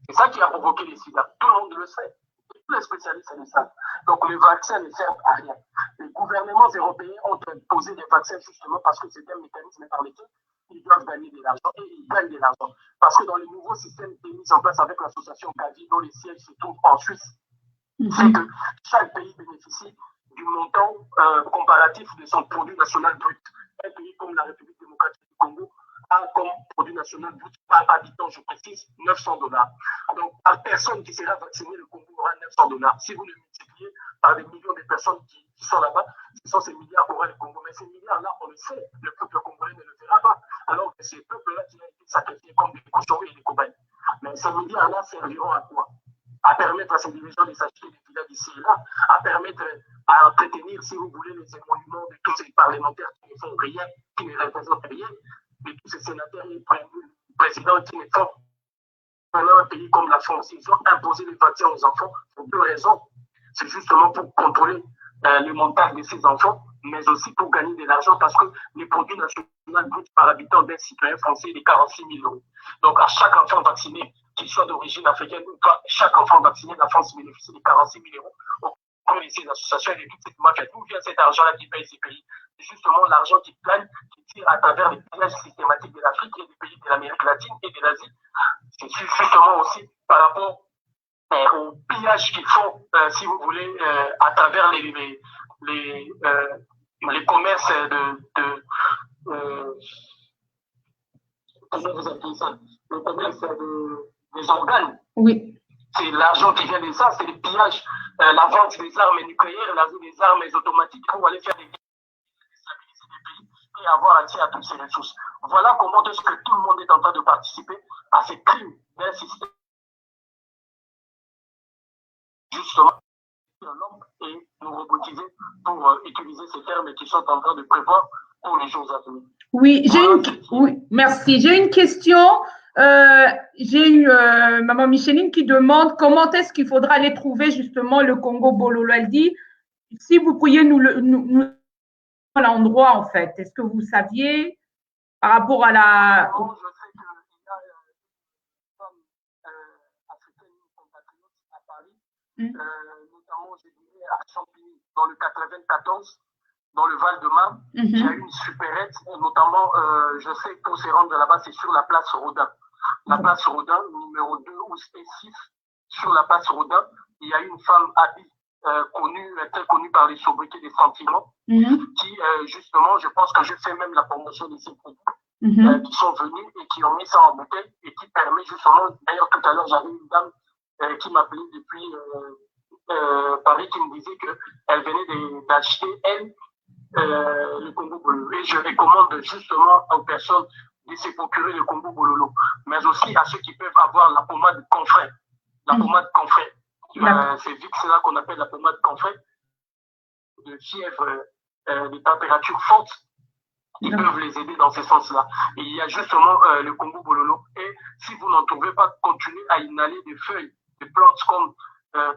c'est ça qui a provoqué les sida. Tout le monde le sait. Tous les spécialistes le savent. Donc les vaccins ne servent à rien. Les gouvernements européens ont imposé des vaccins justement parce que c'est un mécanisme par lequel ils doivent gagner de l'argent et ils gagnent de l'argent. Parce que dans les nouveaux systèmes qui sont mis en place avec l'association Gavi, dont les sièges se trouvent en Suisse, c'est que chaque pays bénéficie du montant comparatif de son produit national brut. Un pays comme la République démocratique du Congo a comme produit national brut par habitant, je précise, $900. Donc, par personne qui sera vaccinée, le Congo aura $900. Si vous le multipliez par des millions de personnes qui sont là-bas, ce sont ces milliards qu'aura le Congo. Mais ces milliards-là, on le sait, le peuple congolais ne le verra pas. Alors que ces peuples-là qui ont été sacrifiés comme des cochons et des cobayes. Mais ces milliards-là serviront à quoi? À permettre à ces dirigeants de s'acheter des villas d'ici et là, à permettre à entretenir, si vous voulez, les émoluments de tous ces parlementaires qui ne font rien, qui ne représentent rien, de tous ces sénateurs et présidents qui ne font rien. Un pays comme la France, ils ont imposé les vaccins aux enfants pour deux raisons. C'est justement pour contrôler le montage de ces enfants, mais aussi pour gagner de l'argent parce que les produits nationaux brut par habitant d'un citoyen français est de 46 000 €. Donc à chaque enfant vacciné, qu'il soit d'origine africaine ou pas, chaque enfant vacciné, la France bénéficie de 46 000 €. Comme ces associations et de toute cette mafia, d'où vient cet argent-là qui paye ces pays? C'est justement l'argent qui plane, qui tire à travers les pillages systématiques de l'Afrique et des pays de l'Amérique latine et de l'Asie. C'est justement aussi par rapport au pillage qu'ils font, si vous voulez, à travers les commerces comment vous appelez ça? Le commerce des organes. Oui. C'est l'argent qui vient de ça, c'est le pillage, la vente des armes nucléaires, la vente des armes automatiques pour aller faire des déstabiliser des pays et avoir accès à toutes ces ressources. Voilà comment est-ce que tout le monde est en train de participer à ces crimes d'un système. Justement, et nous robotiser pour utiliser ces termes qui sont en train de prévoir pour les jours à venir. Oui, oui, merci. J'ai une question. J'ai eu Maman Micheline qui demande comment est-ce qu'il faudra aller trouver justement le Congo Bololo. Elle dit, si vous pourriez nous l'endroit en fait. Est-ce que vous saviez par rapport à la… Bon, je sais qu'il y a une femme africaine compatriote à Paris, notamment je dirais à Champigny, dans le 94, dans le Val-de-Marne. Il y a une supérette, notamment, je sais que pour se rendre là-bas, c'est sur la place Rodin. La place Rodin, numéro 2 ou 6, sur la place Rodin, il y a une femme habillée, très connue par les sobriquets des sentiments, qui, justement, je pense que je fais même la promotion de ces produits, qui sont venus et qui ont mis ça en bouteille et qui permet justement, d'ailleurs, tout à l'heure, j'avais une dame qui m'appelait depuis Paris, qui me disait qu'elle venait d'acheter, elle, le Congo Bololo. Et je recommande justement aux personnes de se procurer le Congo Bololo, mais aussi à ceux qui peuvent avoir la pommade confrère. La pommade confrère. C'est Vix-là qu'on appelle la pommade confrère, de fièvre, de température forte, qui peuvent les aider dans ce sens-là. Et il y a justement le Congo Bololo. Et si vous n'en trouvez pas, continuez à inhaler des feuilles, des plantes comme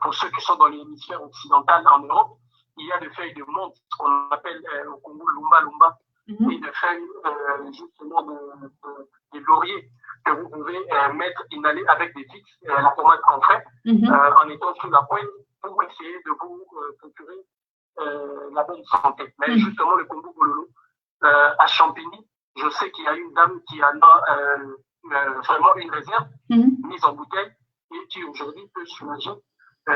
pour ceux qui sont dans l'hémisphère occidental en Europe. Il y a des feuilles de menthe qu'on appelle au Congo Lumba Lumba, et des feuilles justement de laurier que vous pouvez inhaler avec des Vicks, la pommade confrère, en étant sous la pointe pour essayer de vous procurer la bonne santé. Mais justement, le Congo Bololo, à Champigny, je sais qu'il y a une dame qui en a vraiment une réserve mise en bouteille et qui aujourd'hui peut soulager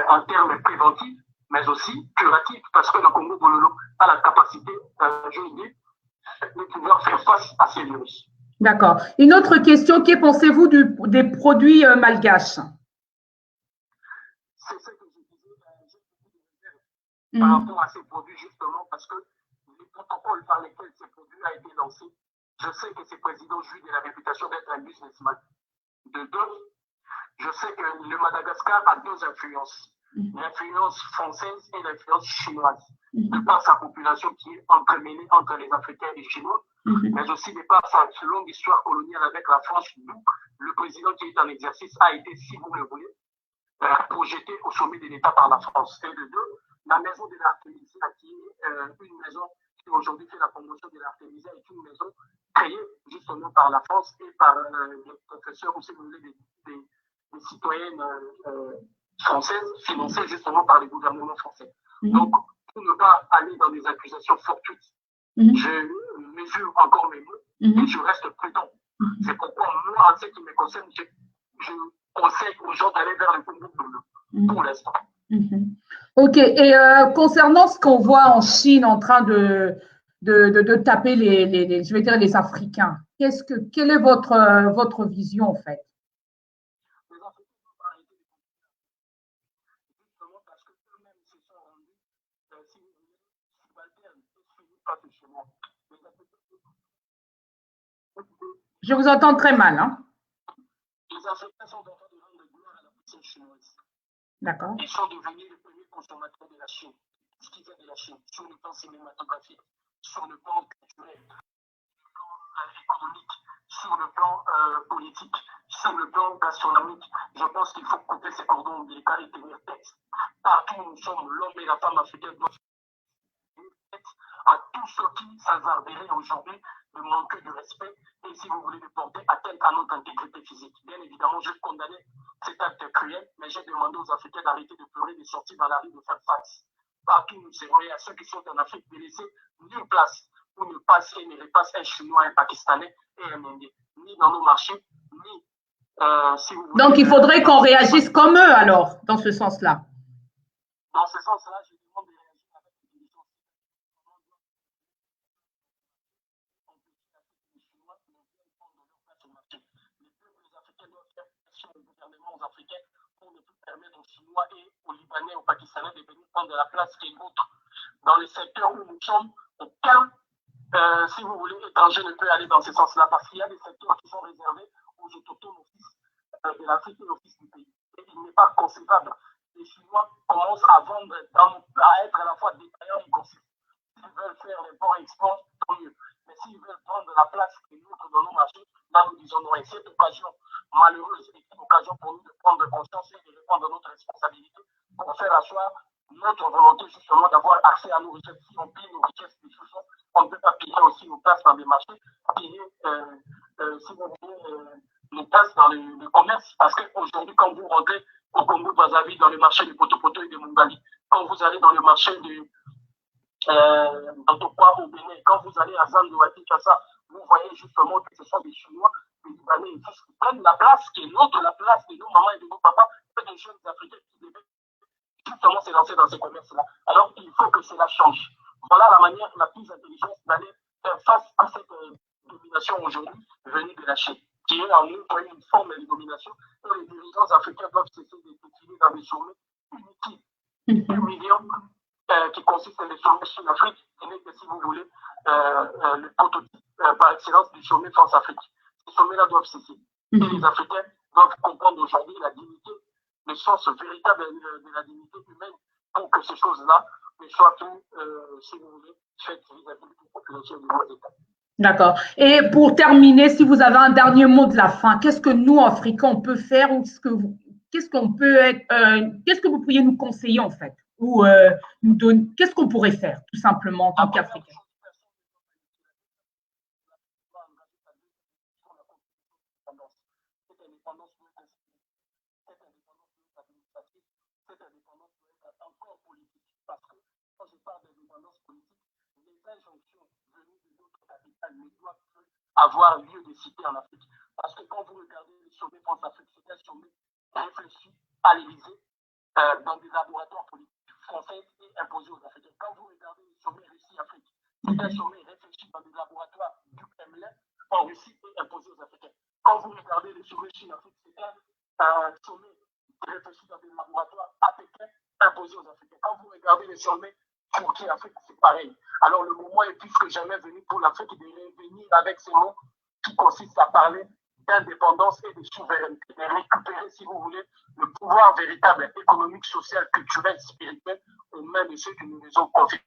en termes préventifs, mais aussi curatifs, parce que le Congo Bololo a la capacité, je dis, de pouvoir faire face à ces virus. D'accord. Une autre question, que pensez-vous des produits malgaches? par rapport à ces produits, justement, parce que les protocoles par lesquels ces produits ont été lancés, je sais que ces présidents jouissent de la réputation d'être un businessman. De deux, je sais que le Madagascar a deux influences, l'influence française et l'influence chinoise, de par sa population qui est entremêlée entre les Africains et les Chinois, mais aussi de par sa longue histoire coloniale avec la France, d'où le président qui est en exercice a été, si vous le voulez, projeté au sommet de l'État par la France. Et de deux, la maison de l'Artémisia, qui est une maison qui aujourd'hui fait la promotion de l'Artémisia, est une maison créée justement par la France et par les professeurs, ou si vous voulez, des citoyennes françaises, financées justement par les gouvernements français. Donc, pour ne pas aller dans des accusations fortuites, je mesure encore mes mots et je reste prudent. C'est pourquoi moi, en ce qui me concerne, je conseille aux gens d'aller vers le Congo pour l'instant. Ok, et concernant ce qu'on voit en Chine en train de taper je vais dire les Africains, quelle est votre vision en fait? Les Africains doivent arrêter de justement parce qu'eux-mêmes se sont rendus, si vous voulez, subalternes et suivis par ce chemin. Je vous entends très mal. Hein? Les Africains sont en train de rendre gloire à la puissance chinoise. D'accord. Ils sont devenus les premiers consommateurs de la Chine, ce qui vient de la Chine, sur le plan cinématographique, sur le plan culturel, sur le plan économique, sur le plan politique, sur le plan gastronomique. Je pense qu'il faut couper ces cordons ombilicaux et tenir tête. Partout où nous sommes, l'homme et la femme africaine doivent tenir tête à tous ceux qui s'hasarderaient aujourd'hui de manquer de respect et, si vous voulez, de porter atteinte à notre intégrité physique. Bien évidemment, je condamnais cet acte cruel, mais j'ai demandé aux Africains d'arrêter de pleurer, de sortir dans la rue, de faire face. Partout où nous serons, et à ceux qui sont en Afrique, de laisser nulle place où ne passe et ne repasse un Chinois, un Pakistanais et un Indien, ni dans nos marchés, ni, si vous voulez. Donc, il faudrait qu'on réagisse comme eux, alors, dans ce sens-là. Dans ce sens-là, je demande de réagir avec intelligence. Les Africains doivent faire pression au gouvernement, aux Africains, pour ne plus permettre aux Chinois et aux Libanais, aux Pakistanais de venir prendre la place qui est nôtre. Dans les secteurs où nous sommes, aucun, si vous voulez, étranger ne peut aller dans ce sens-là, parce qu'il y a des secteurs qui sont réservés aux autochtones, aux fils de l'Afrique et aux fils du pays. Et il n'est pas concevable. Les Chinois commencent à vendre, à être à la fois détaillants et grossistes. S'ils veulent faire l'import-export, tant mieux. Mais s'ils veulent prendre la place qui est nôtre dans nos marchés, là nous disons non. Et cette occasion malheureuse est une occasion pour nous de prendre conscience et de répondre à notre responsabilité pour faire asseoir notre volonté justement d'avoir accès à nos richesses. Si on pille nos richesses des sous-sols, on ne peut pas piller aussi nos places dans les marchés, piller, si vous voulez, nos places dans le commerce. Parce qu'aujourd'hui, quand vous rentrez au Congo-Brazzaville, dans le marché de Poto-Poto et de Mongali, quand vous allez dans le marché de Tokwa au Bénin, quand vous allez à Zandouati, vous voyez justement que ce sont des Chinois, des Libanais, qui prennent la place qui est notre, la place de nos mamans et de nos papas, et des jeunes Africains qui devaient justement se lancer dans ces commerces-là. Alors il faut que cela change. Voilà la manière la plus intelligente d'aller faire face à cette domination aujourd'hui venue de la Chine, qui est en nous une forme de domination, et les dirigeants africains doivent cesser de décliner dans des sommets inutiles, humiliants, qui consiste à les sommets Chine-Afrique, qui n'est que, si vous voulez, le prototype par excellence du sommet France-Afrique. Ces sommets-là doivent cesser. Et les Africains doivent comprendre aujourd'hui la dignité, le sens véritable de la dignité humaine pour que ces choses-là ne soient plus, si vous voulez, faites vis-à-vis de la population du monde d'État. D'accord. Et pour terminer, si vous avez un dernier mot de la fin, qu'est-ce que nous, Africains, on peut faire ou qu'est-ce que vous pourriez nous conseiller en fait ou nous donner, qu'est-ce qu'on pourrait faire tout simplement en tant qu'Africains? Cette indépendance doit être encore politique. Parce que quand je parle d'indépendance politique, les injonctions venues de notre capitale ne doivent plus avoir lieu de citer en Afrique. Parce que quand vous regardez le sommet France-Afrique, c'est un sommet réfléchi à l'Élysée dans des laboratoires politiques français et imposés aux Africains. Quand vous regardez le sommet Russie-Afrique, c'est un sommet réfléchi dans des laboratoires du Kremlin en Russie et imposé aux Africains. Quand vous regardez le sommet Chine-Afrique, c'est un sommet réfléchi dans des laboratoires à Pékin imposés aux Africains. Quand vous regardez le sommet qui est Afrique, c'est pareil. Alors le moment est plus que jamais venu pour l'Afrique de revenir avec ces mots qui consistent à parler d'indépendance et de souveraineté, de récupérer, si vous voulez, le pouvoir véritable, économique, social, culturel, spirituel, aux mains de ceux qui nous les ont confisqués.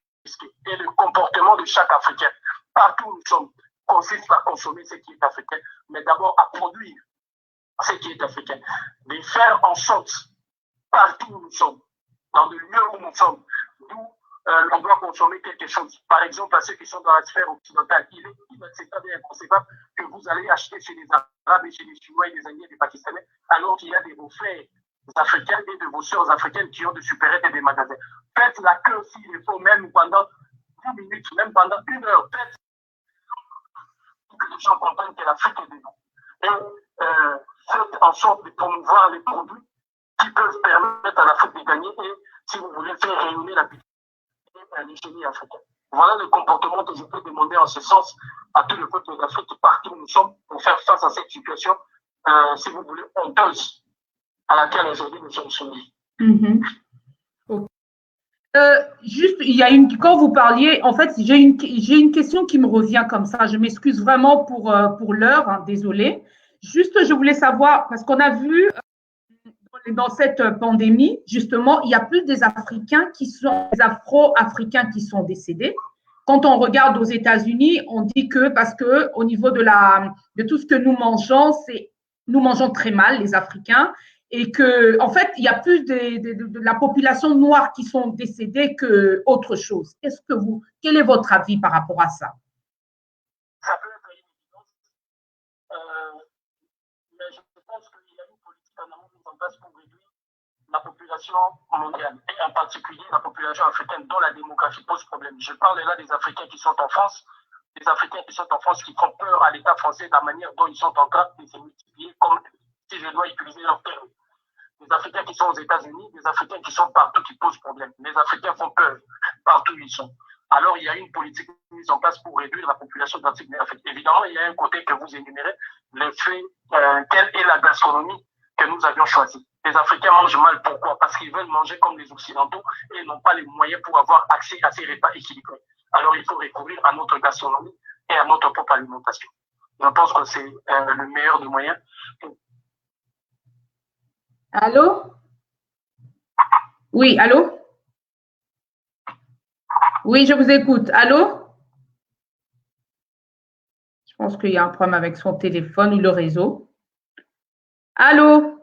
Et le comportement de chaque Africain, partout où nous sommes, consiste à consommer ce qui est africain, mais d'abord à produire ce qui est africain. De faire en sorte, partout où nous sommes, dans le lieu où nous sommes, d'où on doit consommer quelque chose. Par exemple, à ceux qui sont dans la sphère occidentale, il est inacceptable et inconcevable que vous allez acheter chez les Arabes et chez les Chinois et les Indiens et les Pakistanais, alors qu'il y a de vos frères africains et de vos sœurs africaines qui ont des supérettes et des magasins. Faites la queue s'il faut, même pendant 10 minutes, même pendant 1 heure. Faites pour que les gens comprennent que l'Afrique est de nous. Et faites en sorte de promouvoir les produits qui peuvent permettre à l'Afrique de gagner et, si vous voulez, faire rayonner la culture et les génies africains. Voilà le comportement que je peux demander en ce sens à tout le peuple d'Afrique partout où nous sommes pour faire face à cette situation, si vous voulez, honteuse à laquelle aujourd'hui nous sommes soumis. Juste, quand vous parliez, en fait, j'ai une question qui me revient comme ça. Je m'excuse vraiment pour l'heure, hein, désolée. Juste, je voulais savoir, parce qu'on a vu dans cette pandémie, justement, il y a plus des Africains des Afro-Africains qui sont décédés. Quand on regarde aux États-Unis, on dit que parce que au niveau de tout ce que nous mangeons très mal, les Africains, et que, en fait, il y a plus de la population noire qui sont décédées que autre chose. Quel est votre avis par rapport à ça? Ça peut être une évidence, mais je pense qu'il y a une politique en amont mise en place pour réduire la population mondiale, et en particulier la population africaine dont la démographie pose problème. Je parle là des Africains qui sont en France, des Africains qui sont en France qui font peur à l'État français de la manière dont ils sont en train de se multiplier, comme si je dois utiliser leur terme. Les Africains qui sont aux États-Unis, les Africains qui sont partout qui posent problème. Les Africains font peur partout où ils sont. Alors, il y a une politique mise en place pour réduire la population d'Afrique. Évidemment, il y a un côté que vous énumérez, le fait quelle est la gastronomie que nous avions choisie. Les Africains mangent mal. Pourquoi? Parce qu'ils veulent manger comme les Occidentaux et n'ont pas les moyens pour avoir accès à ces repas équilibrés. Alors, il faut recourir à notre gastronomie et à notre propre alimentation. Je pense que c'est le meilleur des moyens. Allô? Oui, allô? Oui, je vous écoute. Allô? Je pense qu'il y a un problème avec son téléphone ou le réseau. Allô?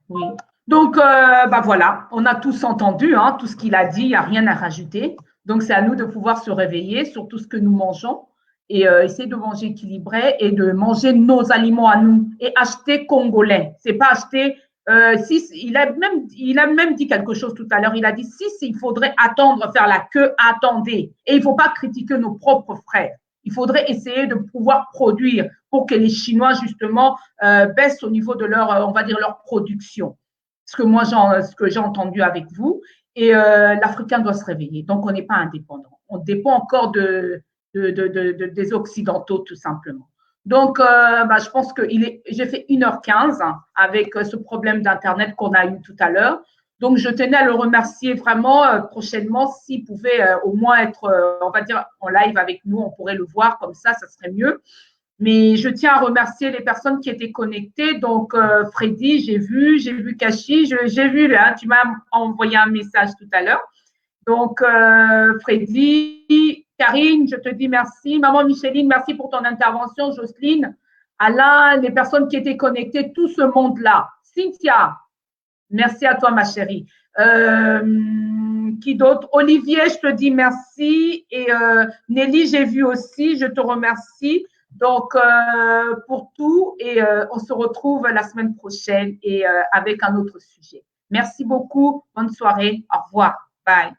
Oui. Donc, voilà, on a tous entendu, hein, tout ce qu'il a dit, il n'y a rien à rajouter. Donc, c'est à nous de pouvoir se réveiller sur tout ce que nous mangeons et essayer de manger équilibré et de manger nos aliments à nous et acheter congolais. C'est pas acheter. Il a même dit quelque chose tout à l'heure. Il a dit il faudrait attendre, faire la queue, attendez. Et il ne faut pas critiquer nos propres frères. Il faudrait essayer de pouvoir produire pour que les Chinois, justement, baissent au niveau de leur, on va dire, leur production. Ce que j'ai entendu avec vous. Et l'Africain doit se réveiller. Donc, on n'est pas indépendant. On dépend encore des Occidentaux, tout simplement. Donc, je pense que j'ai fait 1h15 avec ce problème d'Internet qu'on a eu tout à l'heure. Donc, je tenais à le remercier vraiment prochainement. S'il pouvait au moins être, on va dire, en live avec nous, on pourrait le voir comme ça serait mieux. Mais je tiens à remercier les personnes qui étaient connectées. Donc, Freddy, j'ai vu Kachi, j'ai vu, hein, tu m'as envoyé un message tout à l'heure. Donc, Freddy, Karine, je te dis merci. Maman Micheline, merci pour ton intervention. Jocelyne, Alain, les personnes qui étaient connectées, tout ce monde-là. Cynthia, merci à toi, ma chérie. Qui d'autre? Olivier, je te dis merci. Et Nelly, j'ai vu aussi, je te remercie. Donc, pour tout, et on se retrouve la semaine prochaine et avec un autre sujet. Merci beaucoup. Bonne soirée. Au revoir. Bye.